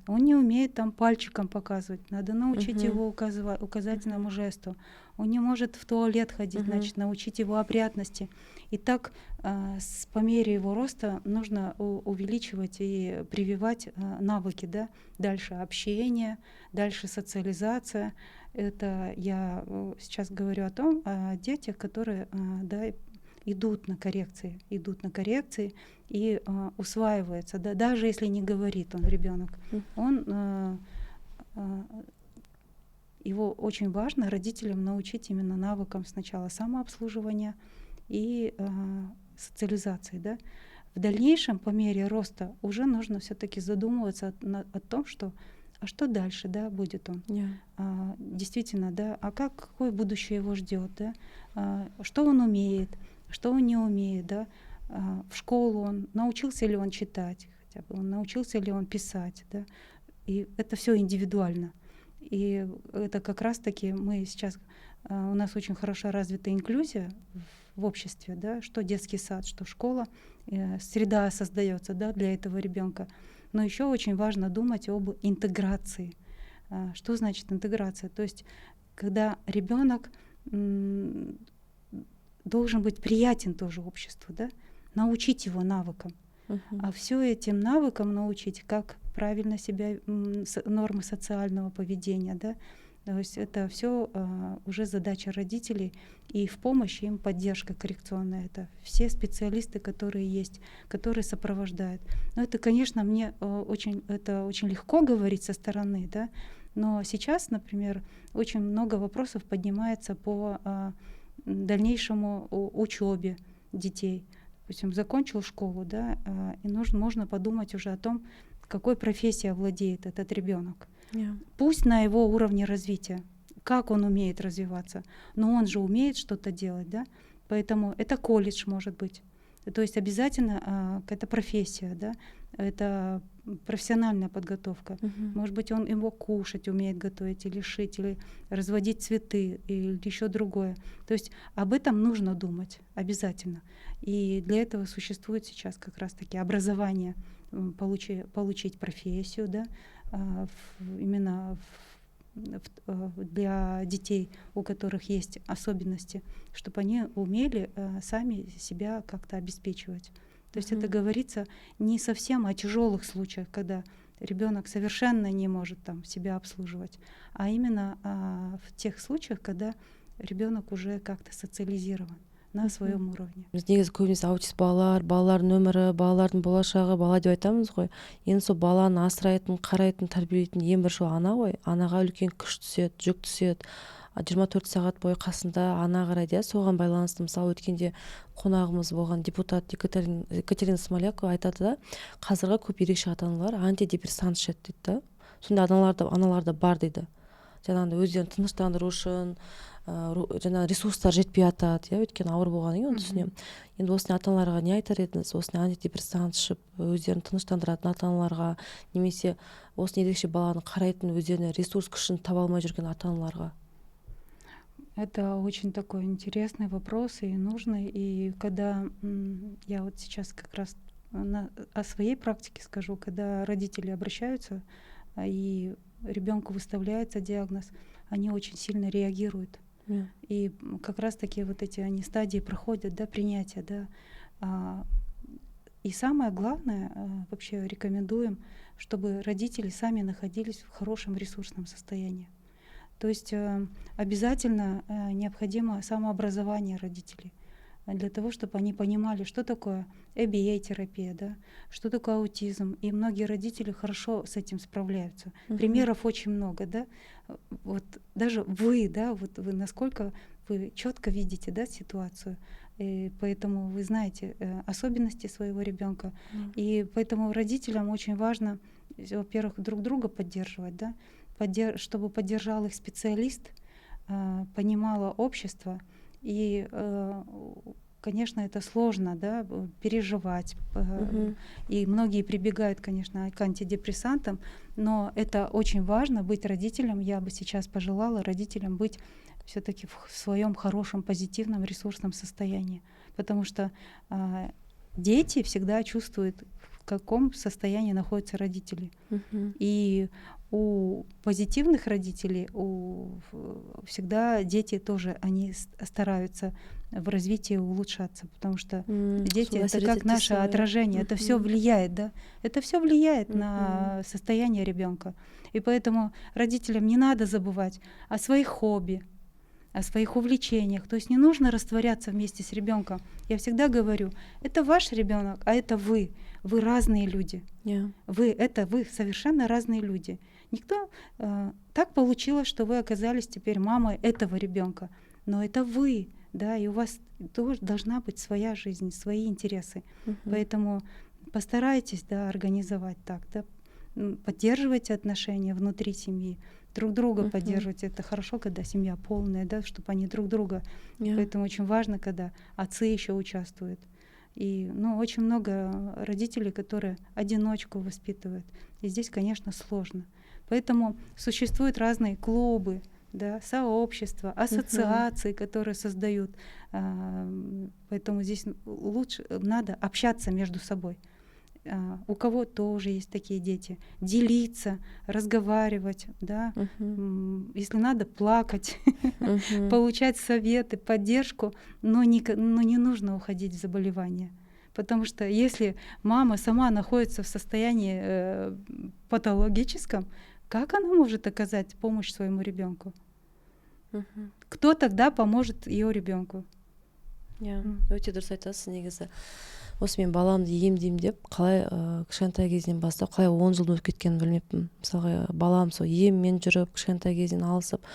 Он не умеет там пальчиком показывать, надо научить его указательному жесту. Он не может в туалет ходить, значит, научить его опрятности. И так по мере его роста нужно увеличивать и прививать навыки, да? Дальше общение, дальше социализация. Это я сейчас говорю о детях, которые идут на коррекции и усваиваются, да, даже если не говорит он, ребенок, его очень важно родителям научить именно навыкам сначала самообслуживания и социализации, да. В дальнейшем, по мере роста, уже нужно все-таки задумываться о том, что что дальше, да, будет он. Действительно, да, какое будущее его ждет, да, что он умеет, что он не умеет, да, в школу он научился ли он читать, хотя бы он научился ли он писать, да, и это все индивидуально. И это как раз-таки мы сейчас, у нас очень хорошо развита инклюзия в обществе, да, что детский сад, что школа, среда создается, да, для этого ребенка. Но еще очень важно думать об интеграции. Что значит интеграция? То есть, когда ребенок должен быть приятен тоже обществу, да? Научить его навыкам. А все этим навыкам научить, как правильно себя, нормы социального поведения, да? То есть это все уже задача родителей, и в помощь им поддержка коррекционная. Это все специалисты, которые есть, которые сопровождают. Но это, конечно, мне очень легко говорить со стороны, да? Но сейчас, например, очень много вопросов поднимается по дальнейшему учебе детей. Допустим, закончил школу, да, и можно подумать уже о том, какой профессией владеет этот ребенок. Пусть на его уровне развития, как он умеет развиваться, но он же умеет что-то делать, да, поэтому это колледж может быть. То есть обязательно это профессия, да, это профессиональная подготовка. Может быть, он его кушать умеет готовить, или шить, или разводить цветы, или еще другое. То есть об этом нужно думать обязательно. И для этого существует сейчас как раз-таки образование, получить профессию, да, именно для детей, у которых есть особенности, чтобы они умели сами себя как-то обеспечивать. То есть это говорится не совсем о тяжелых случаях, когда ребенок совершенно не может там себя обслуживать, а именно в тех случаях, когда ребенок уже как-то социализирован на своем уровне. Біз негізі көбінесе аутист балалардың өмірі, балалардың болашағы, бала деп айтамыз ғой. Енді сол баланы асырайтын, қарайтын, тәрбиелейтін ең бірінші ана ғой. Анаға үлкен күш түседі, жүк түседі. 24 сағат бойы қасында ана қарайды. Соған байланысты, мысалы, өткенде қонағымыз болған депутат Екатерина Смолякова айтады да, қазіргі көп ерекше ата-аналар антидепрессант ішеді дейді да. сондай аналар да бар дейді. Жаңағыдай өздерін тыныштандыру үшін жаңағы ресурстар жетпей жатады, иә, өйткені ауыр болғаннан кейін оны түсінемін. Енді осындай ата-аналарға не айтар едіңіз? Осындай антидепрессант ішіп өздерін тыныштандыратын ата-аналарға, немесе осыны ерекше баланы қарайтын, өздеріне ресурс күшін таба алмай жүрген ата-аналарға? Это очень такой интересный вопрос и нужный. И когда я вот сейчас как раз о своей практике скажу, когда родители обращаются и ребенку выставляется диагноз, они очень сильно реагируют. И как раз таки вот эти они стадии проходят, да, принятия, да. И самое главное, вообще рекомендуем, чтобы родители сами находились в хорошем ресурсном состоянии. То есть обязательно необходимо самообразование родителей для того, чтобы они понимали, что такое ABA-терапия, да, что такое аутизм. И многие родители хорошо с этим справляются. Примеров очень много, да. Вот даже вы, да, вот вы насколько вы четко видите, да, ситуацию, и поэтому вы знаете особенности своего ребенка. И поэтому родителям очень важно, во-первых, друг друга поддерживать, да, чтобы поддержал их специалист, понимало общество. И, конечно, это сложно, да, переживать. И многие прибегают, конечно, к антидепрессантам, но это очень важно быть родителем. Я бы сейчас пожелала родителям быть все-таки в своем хорошем, позитивном, ресурсном состоянии. Потому что дети всегда чувствуют, в каком состоянии находятся родители. И у позитивных родителей всегда дети тоже, они стараются в развитии улучшаться, потому что дети — это как наше отражение, это все влияет, да, это все влияет на состояние ребенка. И поэтому родителям не надо забывать о своих хобби, о своих увлечениях. То есть не нужно растворяться вместе с ребенком. Я всегда говорю, это ваш ребенок, а это вы. Вы разные люди. Вы совершенно разные люди. Никто так получилось, что вы оказались теперь мамой этого ребенка, но это вы, да, и у вас тоже должна быть своя жизнь, свои интересы. Поэтому постарайтесь, да, организовать так, да, поддерживайте отношения внутри семьи, друг друга поддерживайте. Это хорошо, когда семья полная, да, чтобы они друг друга. Поэтому очень важно, когда отцы еще участвуют. И, очень много родителей, которые одиночку воспитывают. И здесь, конечно, сложно. Поэтому существуют разные клубы, да, сообщества, ассоциации, которые создают. Поэтому здесь лучше надо общаться между собой. У кого тоже есть такие дети, делиться, разговаривать, да, если надо, плакать, получать советы, поддержку, но не нужно уходить в заболевание. Потому что если мама сама находится в состоянии патологическом, как она может оказать помощь своему ребенку? Кто тогда поможет ее ребенку? Өте дұрыс айтасыз. Негізі осы мен баламды емдеймін деп қалай кішкентай кезінен бастап қалай 10 жыл өтіп кеткенін білмеппін. Мысалға балам сол еммен жүріп кішкентай кезінен алысып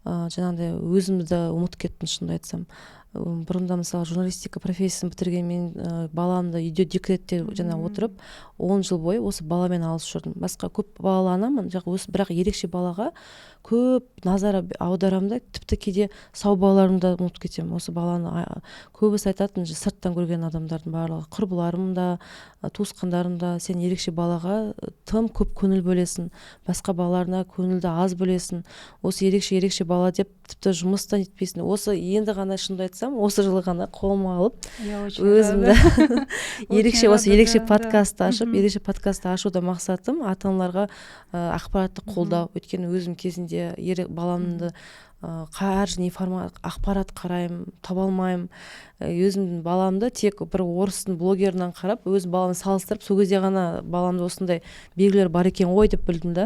жаңағыдай өзімді ұмытып кеттім, шынымды айтсам. Бұрында мысалы журналистика профессиясын бітірген мен баламды үйде декретте жаңа отырып 10 жыл бойы осы баламен алысып жүрдім. Басқа көп балалы анамын, бірақ ерекше балаға көп назар аударамын да, тіпті кейде сау балаларымды ұмытып кетемін. Осы баланы көбісі айтатын, сырттан көрген адамдардың барлығы, құрбыларым да, туысқандарым да, сен ерекше балаға тым көп көңіл бөлесің, басқа балаларына көңілді аз бөлесің. Осы ерекше бала деп тіпті жұмыстан етпейсің. Осы енді ғана шынымды айтсам, осы жылы ғана қолыма алып, өзімді ерекше подкастты ашып, ерекше подкастты ашуда мақсатым ата-аналарға ақпараттық қолдау. Өйткені өзім кезінде баламды қаржы ақпарат қараймын, таба алмаймын. Өзімдің баламды тек бір орыстың блогерінен қарап, өз баламды салыстырып, сол кезде ғана баламда осындай белгілер бар екен ғой деп білдім да.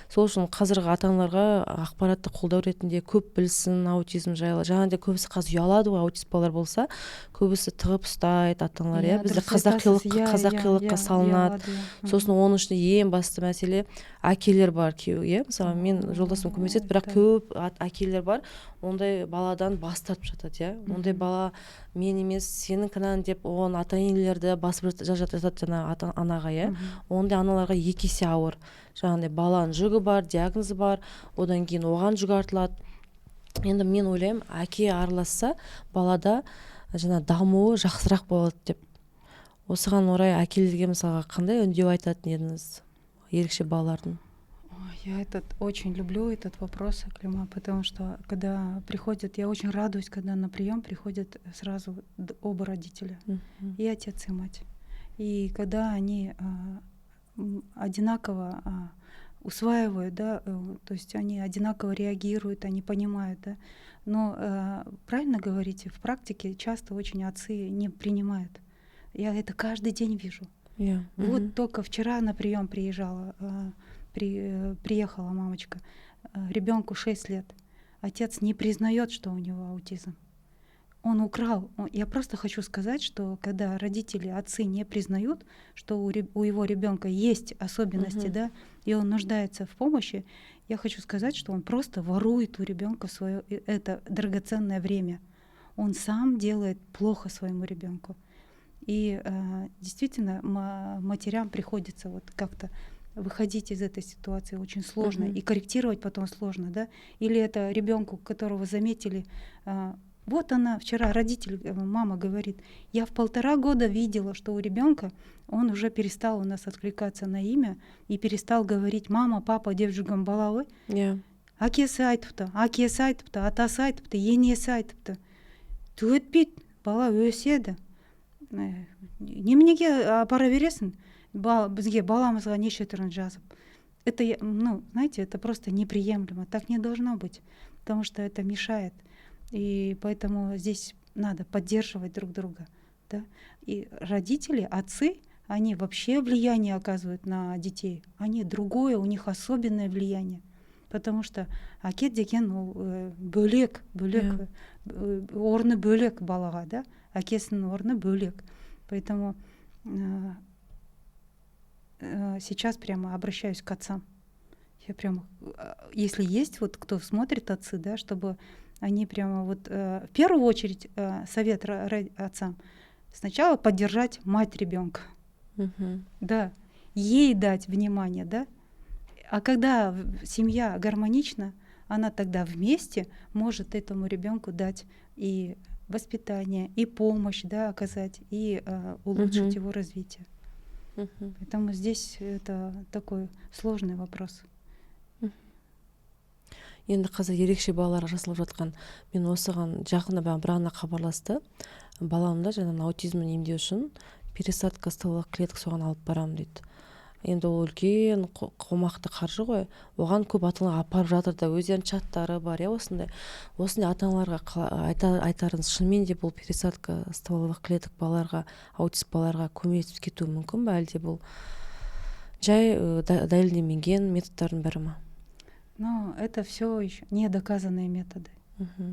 Сол үшін қазіргі ата-аналарға ақпаратты қолдау ретінде көп білсін аутизм жайлы. Жаңағыдай көбісі қазір ұялады ғой, аутист балалар болса, көбісі тығып ұстайды ата-аналар, иә. Бізде қазақилыққа салынады. Сосын оның ішінде ең басты мәселе әкелер бар, иә. Мысалы мен жолдасым көмектеседі, бірақ көп әкелер ата-енелер бар, ондай баладан бас тартып жатады, иә. Ондай бала мен емес, сенің кінәң деп оған ата-енелерді басып жатады жаңағы ата-анаға, иә. Ондай аналарға 2 есе ауыр. Жаңағыдай баланың жүгі бар, диагнозы бар, одан кейін оған жүк артылады. Енді мен ойлаймын, әке араласса, балада жаңа дамуы жақсырақ болады деп. Осыған орай әкелерге мысалға қандай үндеу айтатын едіңіз ерекше балалардың? Я очень люблю этот вопрос, Аклима, потому что когда приходят, я очень радуюсь, когда на прием приходят сразу оба родителя, и отец, и мать. И когда они одинаково усваивают, да, то есть они одинаково реагируют, они понимают, да. Но правильно говорите, в практике часто очень отцы не принимают. Я это каждый день вижу. Вот только вчера на прием приехала мамочка, ребенку 6 лет. Отец не признает, что у него аутизм. Он украл. Я просто хочу сказать, что когда родители, отцы не признают, что у его ребенка есть особенности, да, и он нуждается в помощи, я хочу сказать, что он просто ворует у ребенка свое это драгоценное время. Он сам делает плохо своему ребенку. И действительно матерям приходится вот как-то выходить из этой ситуации очень сложно, и корректировать потом сложно, да? Или это ребенку, которого заметили, вот она вчера, мама говорит, я в 1,5 года видела, что у ребенка он уже перестал у нас откликаться на имя и перестал говорить мама, папа, девжугам балауы. Акесі айтыпты, атасы айтыпты, енесі айтыпты. Өтпейді, бала өседі. Неменеге апара бересің? Бізге баламызға неше түрін жазып. Это, ну, знаете, это просто неприемлемо. Так не должно быть, потому что это мешает. И поэтому здесь надо поддерживать друг друга. Да? И родители, отцы, они вообще влияние оказывают на детей. Они другое, у них особенное влияние. Потому что әке деген бөлек, орны бөлек балаға, да? Әкесінің орны бөлек. Поэтому сейчас прямо обращаюсь к отцам. Я прямо, если есть вот кто смотрит отцы, да, чтобы они прямо вот в первую очередь совет отцам сначала поддержать мать ребенка, да, ей дать внимание, да, а когда семья гармонична, она тогда вместе может этому ребенку дать и воспитание, и помощь, да, оказать, и улучшить его развитие. Поэтому здесь это такой сложный вопрос. Енді қазір ерекше балаларға жасалып жатқан, мен осыған жақында бір ана хабарласты, баламда жаңағы аутизмін емдеу үшін пересадка стволовых клеток соған алып барамын дейді. Енді ол үлкен қомақты қаржы ғой, оған көп ата-аналар апарып жатыр да, өздерінің чаттары бар, иә, осындай ата-аналарға айтарыңыз, шынымен де бұл пересадка стволовых клеток балаларға, аутист балаларға көмектесіп кетуі мүмкін бе, әлде бұл жай дәлелденбеген методтардың бірі ма? Но это все еще недоказанные методы.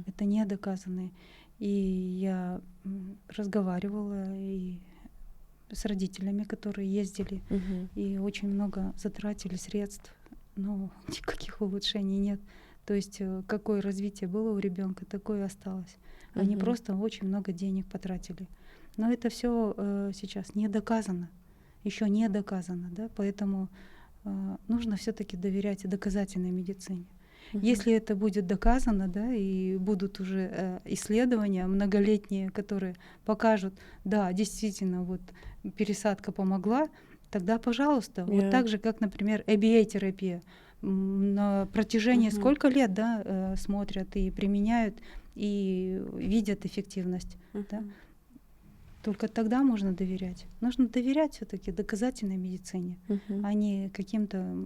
Это недоказанные. И я разговаривала и с родителями, которые ездили, и очень много затратили средств, но никаких улучшений нет. То есть какое развитие было у ребенка, такое и осталось. Они просто очень много денег потратили. Но это все сейчас не доказано, еще не доказано, да, поэтому нужно все-таки доверять доказательной медицине. Если это будет доказано, да, и будут уже исследования многолетние, которые покажут, да, действительно, вот пересадка помогла, тогда, пожалуйста, вот так же, как, например, ABA-терапия. На протяжении сколько лет, да, смотрят и применяют, и видят эффективность, да. Только тогда можно доверять. Нужно доверять все-таки доказательной медицине, а не каким-то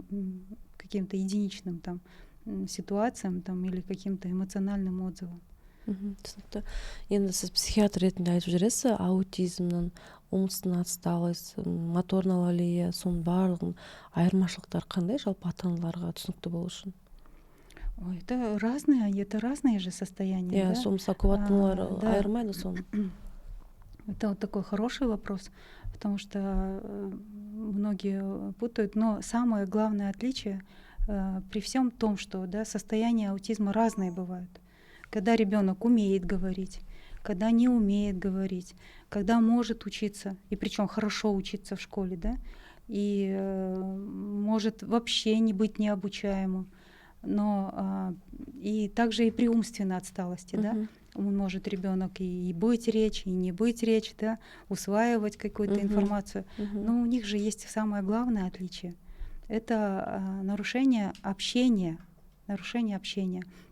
единичным там ситуациям там, или каким-то эмоциональным отзывам. Түсінікті. Енді сіз психиатр ретінде айтып жүресіз, аутизмнің, умственная отсталость, моторная алалия, соның барлығын айырмашылықтар қандай жалпы ата-аналарға түсінікті болу үшін? Ой, это разные же состояния. Сол мысалы көп ата-аналар айырмайды соны. Это вот такой хороший вопрос, потому что многие путают. Но самое главное отличие при всем том, что да, состояния аутизма разные бывают. Когда ребенок умеет говорить, когда не умеет говорить, когда может учиться, и причем хорошо учиться в школе, да, и может вообще не быть необучаемым, но и также и при умственной отсталости, да, он может ребенок и быть речь, и не быть речь, да, усваивать какую-то информацию, но у них же есть самое главное отличие. Это нарушение общения.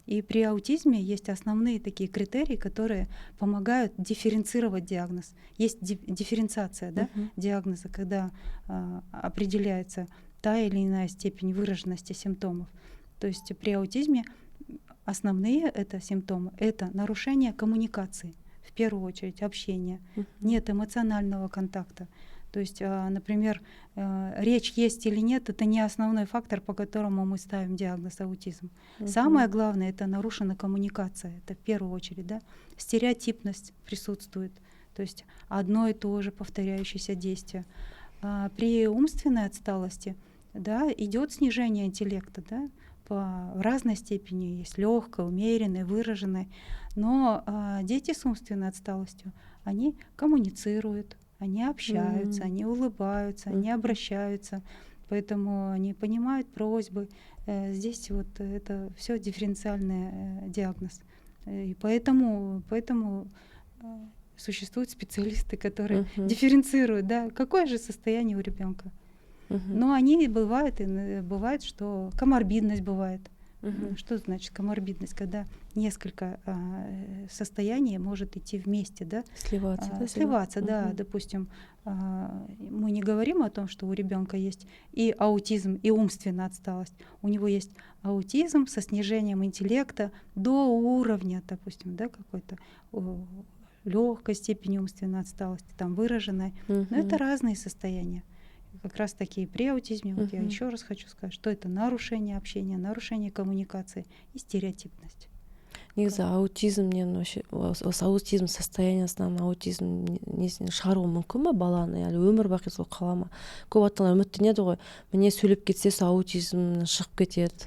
И при аутизме есть основные такие критерии, которые помогают дифференцировать диагноз. Есть дифференциация, да, диагноза, когда определяется та или иная степень выраженности симптомов. То есть при аутизме основные это симптомы — это нарушение коммуникации, в первую очередь общения, нет эмоционального контакта. То есть, например, речь есть или нет — это не основной фактор, по которому мы ставим диагноз аутизм. Самое главное — это нарушена коммуникация, это в первую очередь, да. Стереотипность присутствует, то есть одно и то же повторяющееся действие. При умственной отсталости, да, идет снижение интеллекта, да, по разной степени, есть легкой, умеренной, выраженной, но дети с умственной отсталостью, они коммуницируют, они общаются, они улыбаются, они обращаются, поэтому они понимают просьбы. Здесь вот это все дифференциальный диагноз. И поэтому существуют специалисты, которые дифференцируют, да, какое же состояние у ребенка. Но они бывает, что коморбидность бывает. Что значит коморбидность? Когда несколько состояний может идти вместе, да? Сливаться, да. Допустим, мы не говорим о том, что у ребенка есть и аутизм, и умственная отсталость. У него есть аутизм со снижением интеллекта до уровня, допустим, да, какой-то легкой степени умственной отсталости, там выраженной. Но это разные состояния. Как раз таки при аутизме, вот я еще раз хочу сказать, что это нарушение общения, нарушение коммуникации и стереотипность. Негізі аутизмнен осы аутизм состояниясынан аутизм несінен шығару мүмкін ба баланы, әлі өмір бақи сол қала ма? Көп ата-аналар үміттенеді ғой, міне сөйлеп кетсе сол аутизмнен шығып кетеді,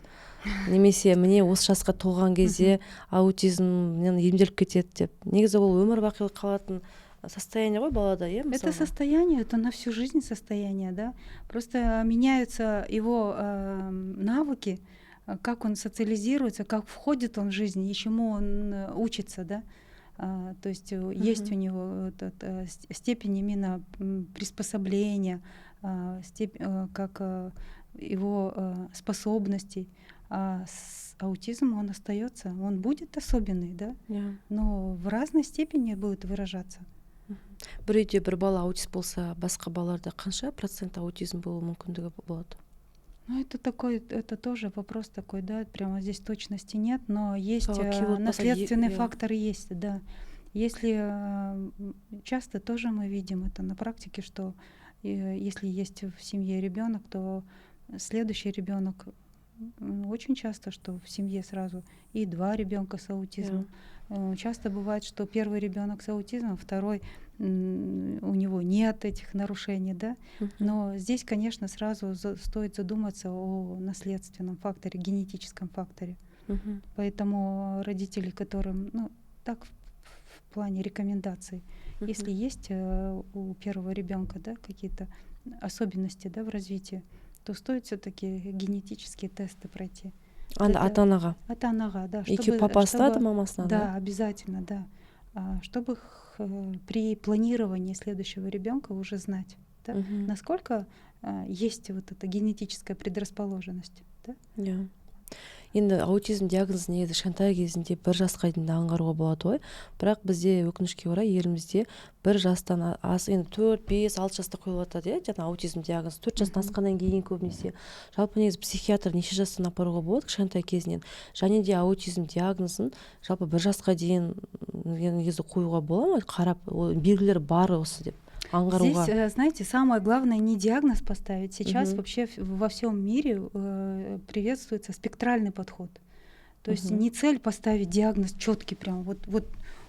немесе міне осы жасқа толған кезде аутизмнен емделіп кетеді деп. Негізі ол өмір бақи қалатын состояние ғой балада, это состояние, это на всю жизнь состояние, да. Просто меняются его навыки, как он социализируется, как входит он в жизнь и чему он учится, да. То есть есть у него степень именно приспособления, как его способностей. А с аутизмом он остается, он будет особенный, да, но в разной степени будет выражаться. Бір үйде бір бала аутист болса, басқа балаларда қанша процент аутизм болу мүмкіндігі болады? Ну, это тоже вопрос такой, да, прямо здесь точности нет, но есть наследственный фактор есть, да. Если часто тоже мы видим это на практике, что если есть в семье ребенок, то следующий ребенок очень часто, что в семье сразу и 2 ребенка с аутизмом. Часто бывает, что первый ребенок с аутизмом, второй у него нет этих нарушений, да. Но здесь, конечно, сразу стоит задуматься о наследственном факторе, генетическом факторе. Поэтому родители, которым, ну, так в плане рекомендаций, если есть у первого ребенка, да, какие-то особенности, да, в развитии, то стоит все-таки генетические тесты пройти. Ата-анаға? Ата-анаға, да. Екеуі папасына да, мамасына? Да, обязательно, да. Чтобы при планировании следующего ребенка уже знать, да, насколько есть вот эта генетическая предрасположенность. Да? Енді аутизм диагнозы негізі кішкентай кезінде 1 жасқа дейін аңғаруға болады ғой. Бірақ бізде өкінішке орай елімізде 1 жастан енді 4, 5, 6 жаста қойылып жатады, жаңа аутизм диагнозы 4 жастан асқаннан кейін көбінесе. Жалпы негізі психиатр неше жастан апаруға болады кішкентай кезінен. Және де аутизм диагнозын жалпы 1 жасқа дейін негізі қоюға бола ма? Қарап, белгілер бар осы деп. Здесь, знаете, самое главное не диагноз поставить. Сейчас вообще во всем мире приветствуется спектральный подход. То есть не цель поставить диагноз четкий прям. Вот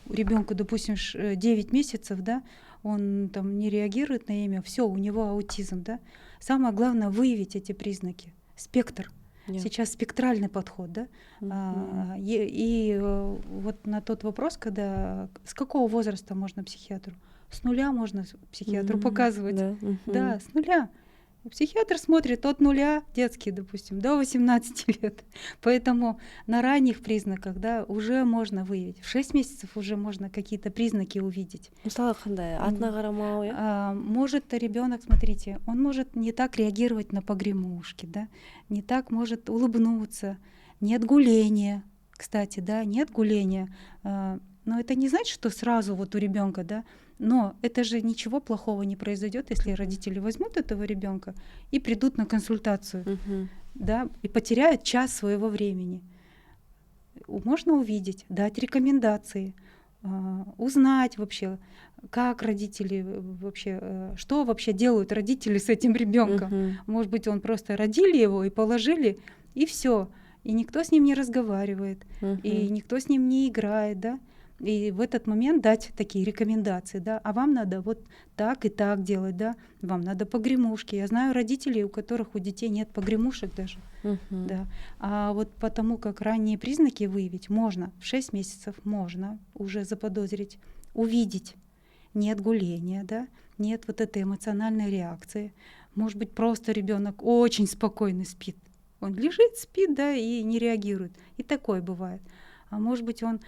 у ребенка, допустим, 9 месяцев, да, он там не реагирует на имя, все, у него аутизм, да. Самое главное выявить эти признаки, спектр. Сейчас спектральный подход, да. Вот на тот вопрос, когда с какого возраста можно психиатру? С нуля можно психиатру показывать. Да, с нуля. Психиатр смотрит от нуля, детский, допустим, до 18 лет. Поэтому на ранних признаках, да, уже можно выявить. В 6 месяцев уже можно какие-то признаки увидеть. Может ребенок, смотрите, он может не так реагировать на погремушки, да, не так может улыбнуться, нет гуления, кстати, да, нет гуления. Но это не значит, что сразу вот у ребенка, да, но это же ничего плохого не произойдет, если родители возьмут этого ребенка и придут на консультацию, да, и потеряют час своего времени. Можно увидеть, дать рекомендации, узнать вообще, как родители вообще, что вообще делают родители с этим ребенком. Может быть, он просто родили его и положили, и все, и никто с ним не разговаривает, и никто с ним не играет, да. И в этот момент дать такие рекомендации, да, а вам надо вот так и так делать, да, вам надо погремушки. Я знаю родителей, у которых у детей нет погремушек даже, да. А вот потому как ранние признаки выявить можно, в 6 месяцев можно уже заподозрить, увидеть. Нет гуления, да, нет вот этой эмоциональной реакции. Может быть, просто ребенок очень спокойно спит. Он лежит, спит, да, и не реагирует. И такое бывает. А может быть, он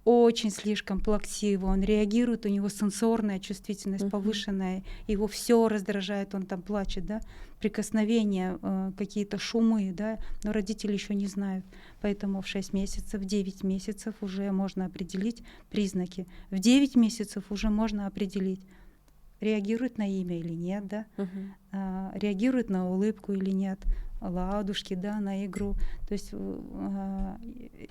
очень слишком плаксиво, он реагирует, у него сенсорная чувствительность повышенная, его все раздражает, он там плачет, да, прикосновения, какие-то шумы, да, но родители еще не знают. Поэтому в 6 месяцев, в 9 месяцев уже можно определить признаки. В 9 месяцев уже можно определить, реагирует на имя или нет, да, реагирует на улыбку или нет, ладушки, да, на игру. То есть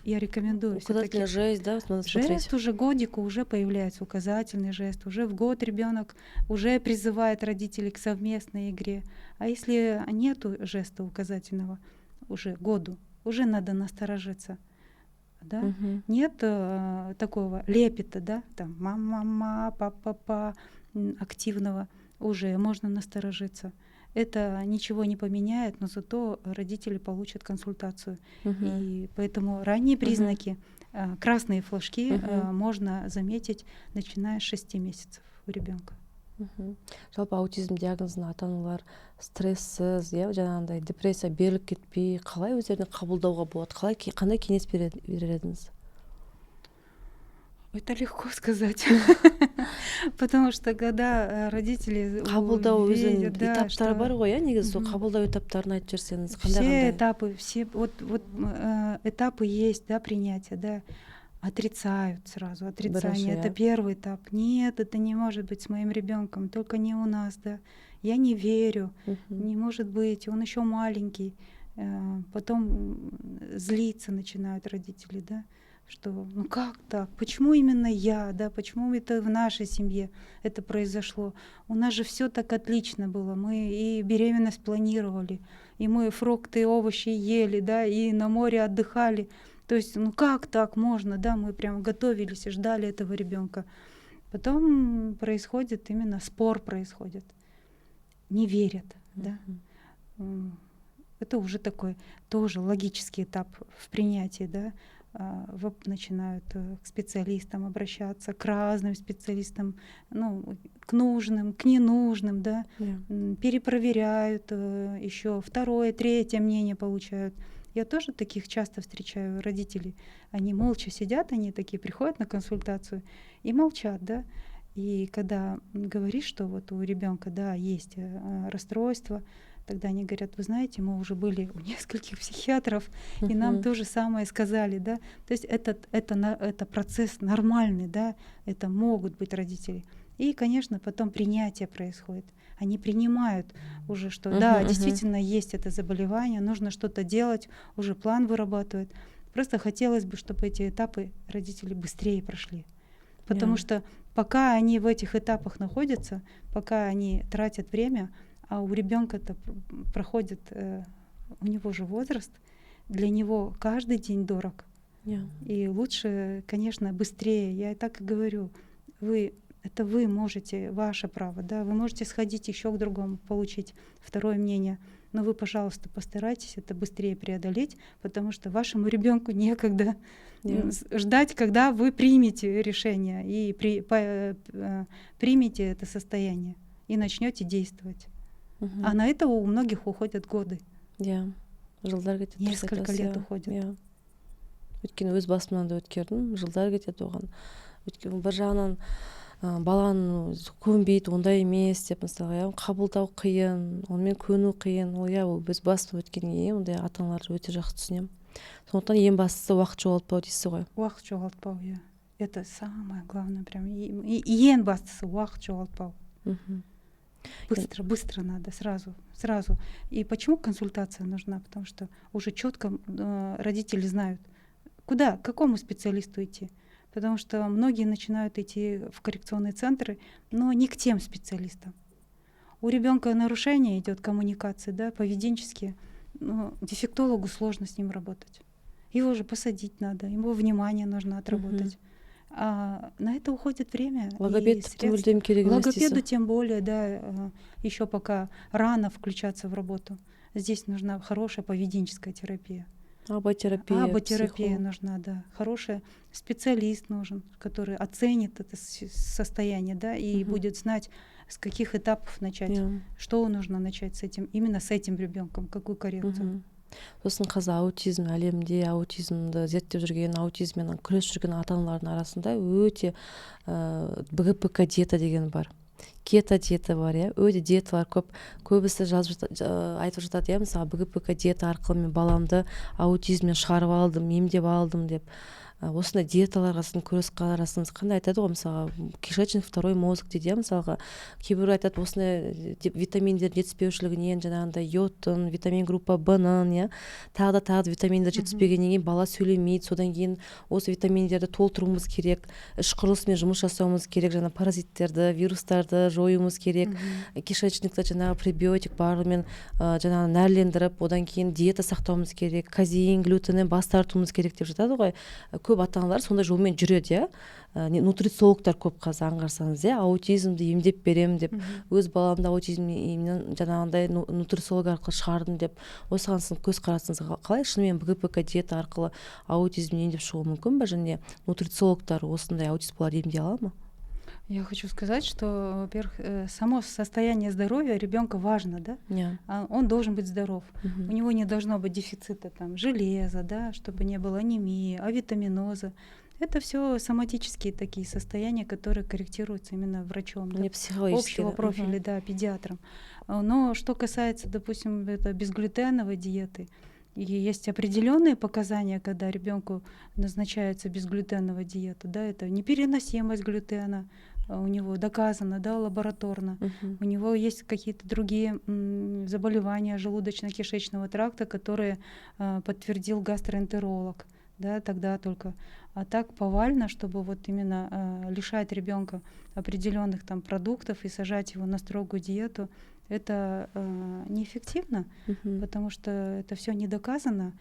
я рекомендую. Указательный жест, да, надо смотреть. Жест уже годику уже появляется, указательный жест. Уже в год ребенок уже призывает родителей к совместной игре. А если нету жеста указательного уже году, уже надо насторожиться. Да? Нет такого лепета, да, там мама, папа, активного, уже можно насторожиться. Это ничего не поменяет, но зато родители получат консультацию. И поэтому ранние признаки, красные флажки можно заметить, начиная с 6 месяцев у ребенка. Жалпы аутизм диагнозын ата-аналар стрессіз, жаңағындай депрессия беріліп кетпей, қалай өздеріне қабылдауға болады? Қандай кеңес берер едіңіз? Это легко сказать. Потому что когда родители қабылдау өзінің видят, да, этаптары что бар ғой, негізі сол қабылдау этаптарын айтып жіберсеңіз, все этапы, этапы есть, да, принятия, да, отрицают сразу, отрицание. Это первый этап. Нет, это не может быть с моим ребенком, только не у нас, да. Я не верю, не может быть, он еще маленький. Потом злиться начинают родители, да, что ну как так, почему именно я, да, почему это в нашей семье это произошло. У нас же все так отлично было, мы и беременность планировали, и мы фрукты и овощи ели, да, и на море отдыхали. То есть, ну как так можно, да, мы прям готовились и ждали этого ребенка. Потом происходит именно спор происходит, не верят, да. Это уже такой тоже логический этап в принятии, да. Начинают к специалистам обращаться, к разным специалистам, ну, к нужным, к ненужным, да, перепроверяют, еще второе, третье мнение получают. Я тоже таких часто встречаю родителей. Они молча сидят, они такие приходят на консультацию и молчат, да. И когда говоришь, что вот у ребенка, да, есть расстройство, тогда они говорят, вы знаете, мы уже были у нескольких психиатров, и нам то же самое сказали, да. То есть это процесс нормальный, да, это могут быть родители. И, конечно, потом принятие происходит. Они принимают уже, что да, действительно есть это заболевание, нужно что-то делать, уже план вырабатывают. Просто хотелось бы, чтобы эти этапы родители быстрее прошли. Потому что пока они в этих этапах находятся, пока они тратят время, а у ребенка-то проходит, у него же возраст, для него каждый день дорог. И лучше, конечно, быстрее. Я и так и говорю, это вы можете, ваше право, да, вы можете сходить еще к другому, получить второе мнение. но вы, пожалуйста, постарайтесь это быстрее преодолеть, потому что вашему ребенку некогда ждать, когда вы примете решение и примете это состояние и начнете действовать. А на это у многих уходят годы. Жылдар кетеді. Несколько лет уходят. Өйткені өз басымнан да өткердім, жылдар кетеді оған. Өйткені бір жағынан баланы көнбейді, ондай емес деп, мысалы, қабылдау қиын, онымен көну қиын. Ол өз басымнан өткеннен кейін ондай ата-аналарды өте жақсы түсінемін. Сондықтан ең бастысы уақыт жоғалтпау дейсіз ғой. Уақыт жоғалтпау, это самое главное, прям. И ең бастысы уақыт жоғалтпау. Быстро надо, сразу. И почему консультация нужна? Потому что уже четко родители знают, куда, к какому специалисту идти. Потому что многие начинают идти в коррекционные центры, но не к тем специалистам. У ребенка нарушение идет коммуникации, да, поведенческие. Но дефектологу сложно с ним работать. Его же посадить надо, ему внимание нужно отработать. А на это уходит время. Логопеду тем более, да, еще пока рано включаться в работу. Здесь нужна хорошая поведенческая терапия. Аботерапия нужна, да. Хороший специалист нужен, который оценит это состояние, да, и будет знать, с каких этапов начать, что нужно начать с этим, именно с этим ребенком, какую коррекцию. Сосын қазір аутизм әлемде аутизмді зерттеп жүрген, аутизммен күресіп жүрген ата-аналардың арасында өте БГПК диета деген бар. Кето диета бар, өте диеталар көп. Көбісі айтып жатады, мысалы, БГПК диета арқылы мен баламды аутизммен шығарып алдым, емдеп алдым деп. Осындай диеталарға күрес қарасыңыз қандай айтады ғой, мысалға кишечник второй мозг дейді, мысалға кейбір айтады осындай витаминдер жетіспеушілігінен жаңағындай йодтың, витамин группа Б-нің, тағы да витаминдер жетіспегеннен кейін бала сөйлемейді, содан кейін осы витаминдерді толтыруымыз керек, іш құрылысымен жұмыс жасауымыз керек, жаңа паразиттерді, вирустарды жоюымыз керек, кишечникті жаңағы пребиотик барлығымен жаңағы нәрлендіріп, одан кейін диета сақтауымыз керек, казеин, глютеннен бас тартуымыз керек деп жатады ғой. Көп ата-аналар сондай жолмен жүреді, нутрициологтар көп қазір аңғарсаңыз, аутизмді емдеп беремін деп, өз баламды аутизмнен жаңағындай нутрициолог арқылы шығардым деп, осыған сіздің көз қарасыңыз қалай? Шынымен БГПК диета арқылы аутизмді емдеп шығуы мүмкін бе, және нутрициологтар осындай аутист балаларды емдей ала ма? Я хочу сказать, что, во-первых, само состояние здоровья ребенка важно, да? Он должен быть здоров. У него не должно быть дефицита железа, да, чтобы не было анемии, авитаминоза. Это все соматические такие состояния, которые корректируются именно врачом, да? Общего профиля, да, педиатром. Но что касается, допустим, безглютеновой диеты, и есть определенные показания, когда ребенку назначается безглютеновая диета, да, это непереносимость глютена, у него доказано, да, лабораторно, у него есть какие-то другие заболевания желудочно-кишечного тракта, которые подтвердил гастроэнтеролог, да, тогда только. А так повально, чтобы вот именно лишать ребенка определенных продуктов и сажать его на строгую диету, это неэффективно, потому что это все не доказано,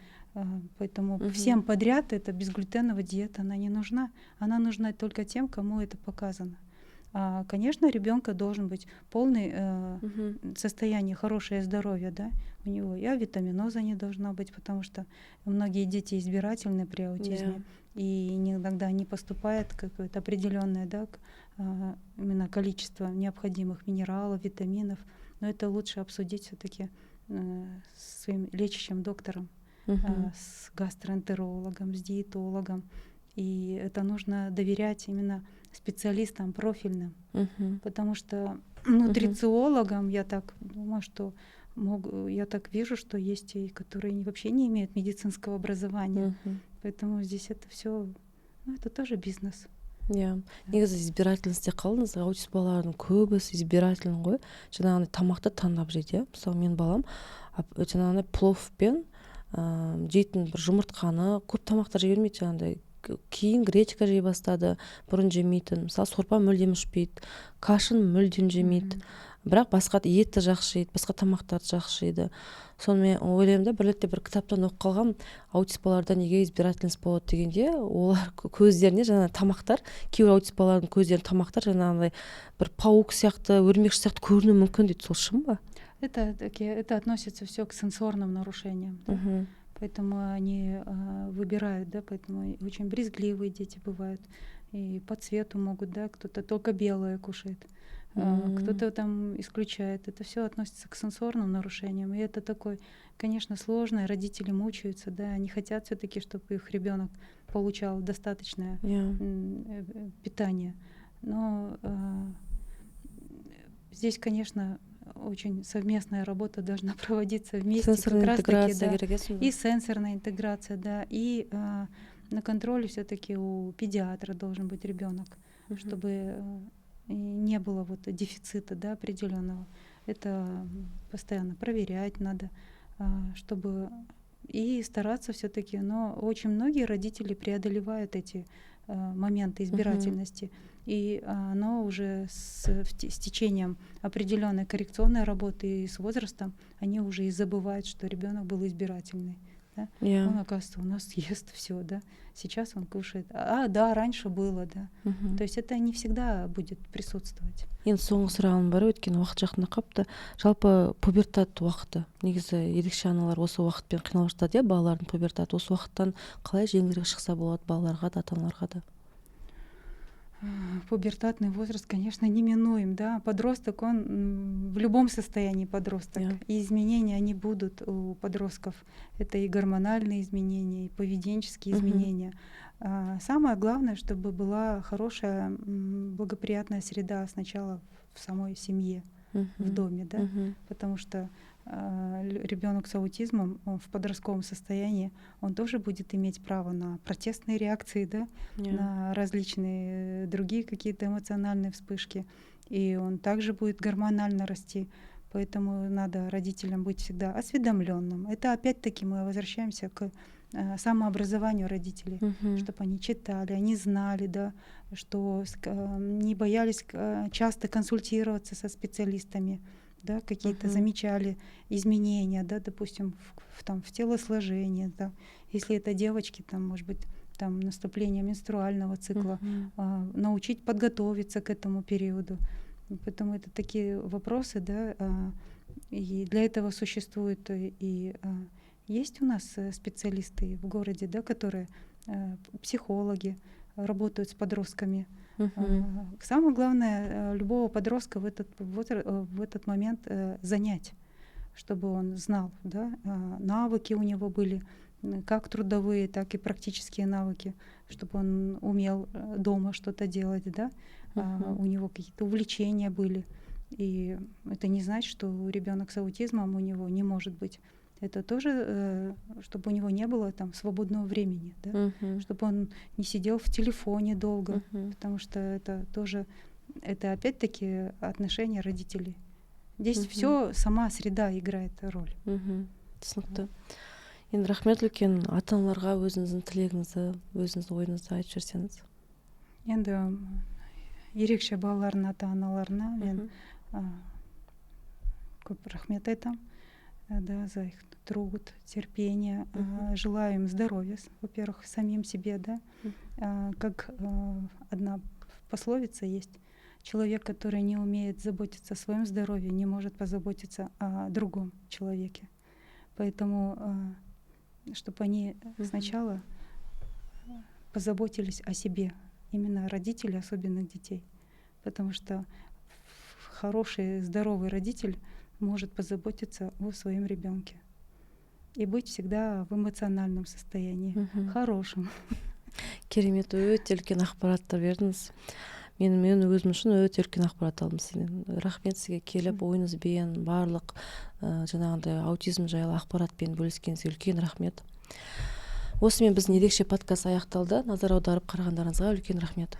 поэтому всем подряд эта безглютеновая диета, она не нужна. Она нужна только тем, кому это показано. Конечно, ребенка должен быть полный состояние, хорошее здоровье, да, у него и авитаминоза не должно быть, потому что многие дети избирательны при аутизме, и иногда не поступает какое-то определенное, да, именно количество необходимых минералов, витаминов, но это лучше обсудить все-таки с своим лечащим доктором, с гастроэнтерологом, с диетологом, и это нужно доверять именно специалистам профильным, потому что нутрициологам, я так думаю, что я так вижу, что есть и которые вообще не имеют медицинского образования, поэтому здесь это все, это тоже бизнес. Негізі избирательностьте қалдыңыз, аутист балалардың көбісі избирательный ғой, жаңағындай тамақты таңдап жейді, мысалы мен балам жаңағындай пловпен жейтін бір жұмыртқаны көп тамақтар жей бермейді, жаңағындай кейін гречка жей бастады, бұрын жемейтін, мысалы сорпа мүлдем ішпейді, кашын мүлдем жемейді, бірақ басқа етті жақсы жейді, басқа тамақтарды жақсы жейді. Сонымен ойлаймын да, бір ретте бір кітаптан оқып қалғам, аутист балаларда неге избирательность болады дегенде, олар көздеріне жаңа тамақтар, кейбір аутист балалардың көздеріне тамақтар жаңағындай бір паук сияқты, өрмекші сияқты көрінуі мүмкін дейді, сол шын ба? Это относится все к сенсорным нарушениям. Да? Мгм. Поэтому они выбирают, да, поэтому и очень брезгливые дети бывают. И по цвету могут, да, кто-то только белое кушает, кто-то там исключает. Это все относится к сенсорным нарушениям. И это такой, конечно, сложно. Родители мучаются, да, они хотят все-таки, чтобы их ребенок получал достаточное питание. Но здесь, конечно, очень совместная работа должна проводиться вместе. Сенсорная как раз таки, интеграция да, керек иә сонда? и сенсорная интеграция, да, и на контроле все-таки у педиатра должен быть ребенок, Мгм. чтобы не было вот дефицита, да, определенного. Это постоянно проверять надо, чтобы и стараться все-таки. Но очень многие родители преодолевают эти моменты избирательности, и оно уже с течением определенной коррекционной работы и с возрастом они уже и забывают, что ребенок был избирательный. Да? Иә. Он, оказывается, у нас ест все, да. Сейчас он кушает. Да, раньше было, да. Мгм. То есть это не всегда будет присутствовать. Енді соңғы сұрағым бар, өйткені уақыт жақындап қалыпты. Жалпы пубертат уақыты, негізі ерекше аналар осы уақытпен қиналып жатады, иә, балалардың пубертаты. Осы уақыттан қалай жеңілірек шықса болады балаларға да, ата-аналарға да? Пубертатный возраст, конечно, неминуем, да. Подросток, он в любом состоянии подросток. Yeah. И изменения, они будут у подростков. Это и гормональные изменения, и поведенческие изменения. Самое главное, чтобы была хорошая, благоприятная среда сначала в самой семье, в доме, да. Потому что ребенок с аутизмом, он в подростковом состоянии, он тоже будет иметь право на протестные реакции, да, на различные другие какие-то эмоциональные вспышки. И он также будет гормонально расти. Поэтому надо родителям быть всегда осведомленным. Это опять-таки мы возвращаемся к самообразованию родителей, чтобы они читали, они знали, да, что не боялись часто консультироваться со специалистами, да, какие-то замечали изменения, да, допустим, в телосложении, да. Если это девочки, там, может быть, там наступление менструального цикла, научить подготовиться к этому периоду. Поэтому это такие вопросы, да, и для этого существует и есть у нас специалисты в городе, да, которые психологи, работают с подростками. Самое главное любого подростка в этот момент занять, чтобы он знал, да, навыки у него были, как трудовые, так и практические навыки, чтобы он умел дома что-то делать, да, у него какие-то увлечения были. И это не значит, что ребенок с аутизмом у него не может быть. Это тоже, чтобы у него не было там свободного времени, да? Чтобы он не сидел в телефоне долго, потому что это тоже, это опять-таки отношения родителей. Здесь все сама среда играет роль. Түсінікті. Енді рахмет үлкен, ата-аналарға өзіңіздің тілегіңізді, өзіңіздің ойыңызды айтып жіберсеңіз. Енді ерекше балалардың ата-аналарына мен көп рахмет айтамын, да, за их труд, терпение. Желаю им здоровья, во-первых, самим себе, да. Как одна пословица есть: человек, который не умеет заботиться о своем здоровье, не может позаботиться о другом человеке. Поэтому, чтобы они сначала позаботились о себе, именно родители особенных детей. Потому что хороший, здоровый родитель может позаботиться о своем ребенке и быть всегда в эмоциональном состоянии, хорошем. Керемет, өте үлкен ақпараттар бердіңіз. Мен өзім үшін өте үлкен ақпарат алдым сізден. Рахмет сізге келіп ойыңызбен барлық жаңағындай аутизм жайлы ақпаратпен бөліскеніңізге үлкен рахмет. Осымен біздің ерекше подкаст аяқталды. Назар аударып қарағандарыңызға үлкен рахмет.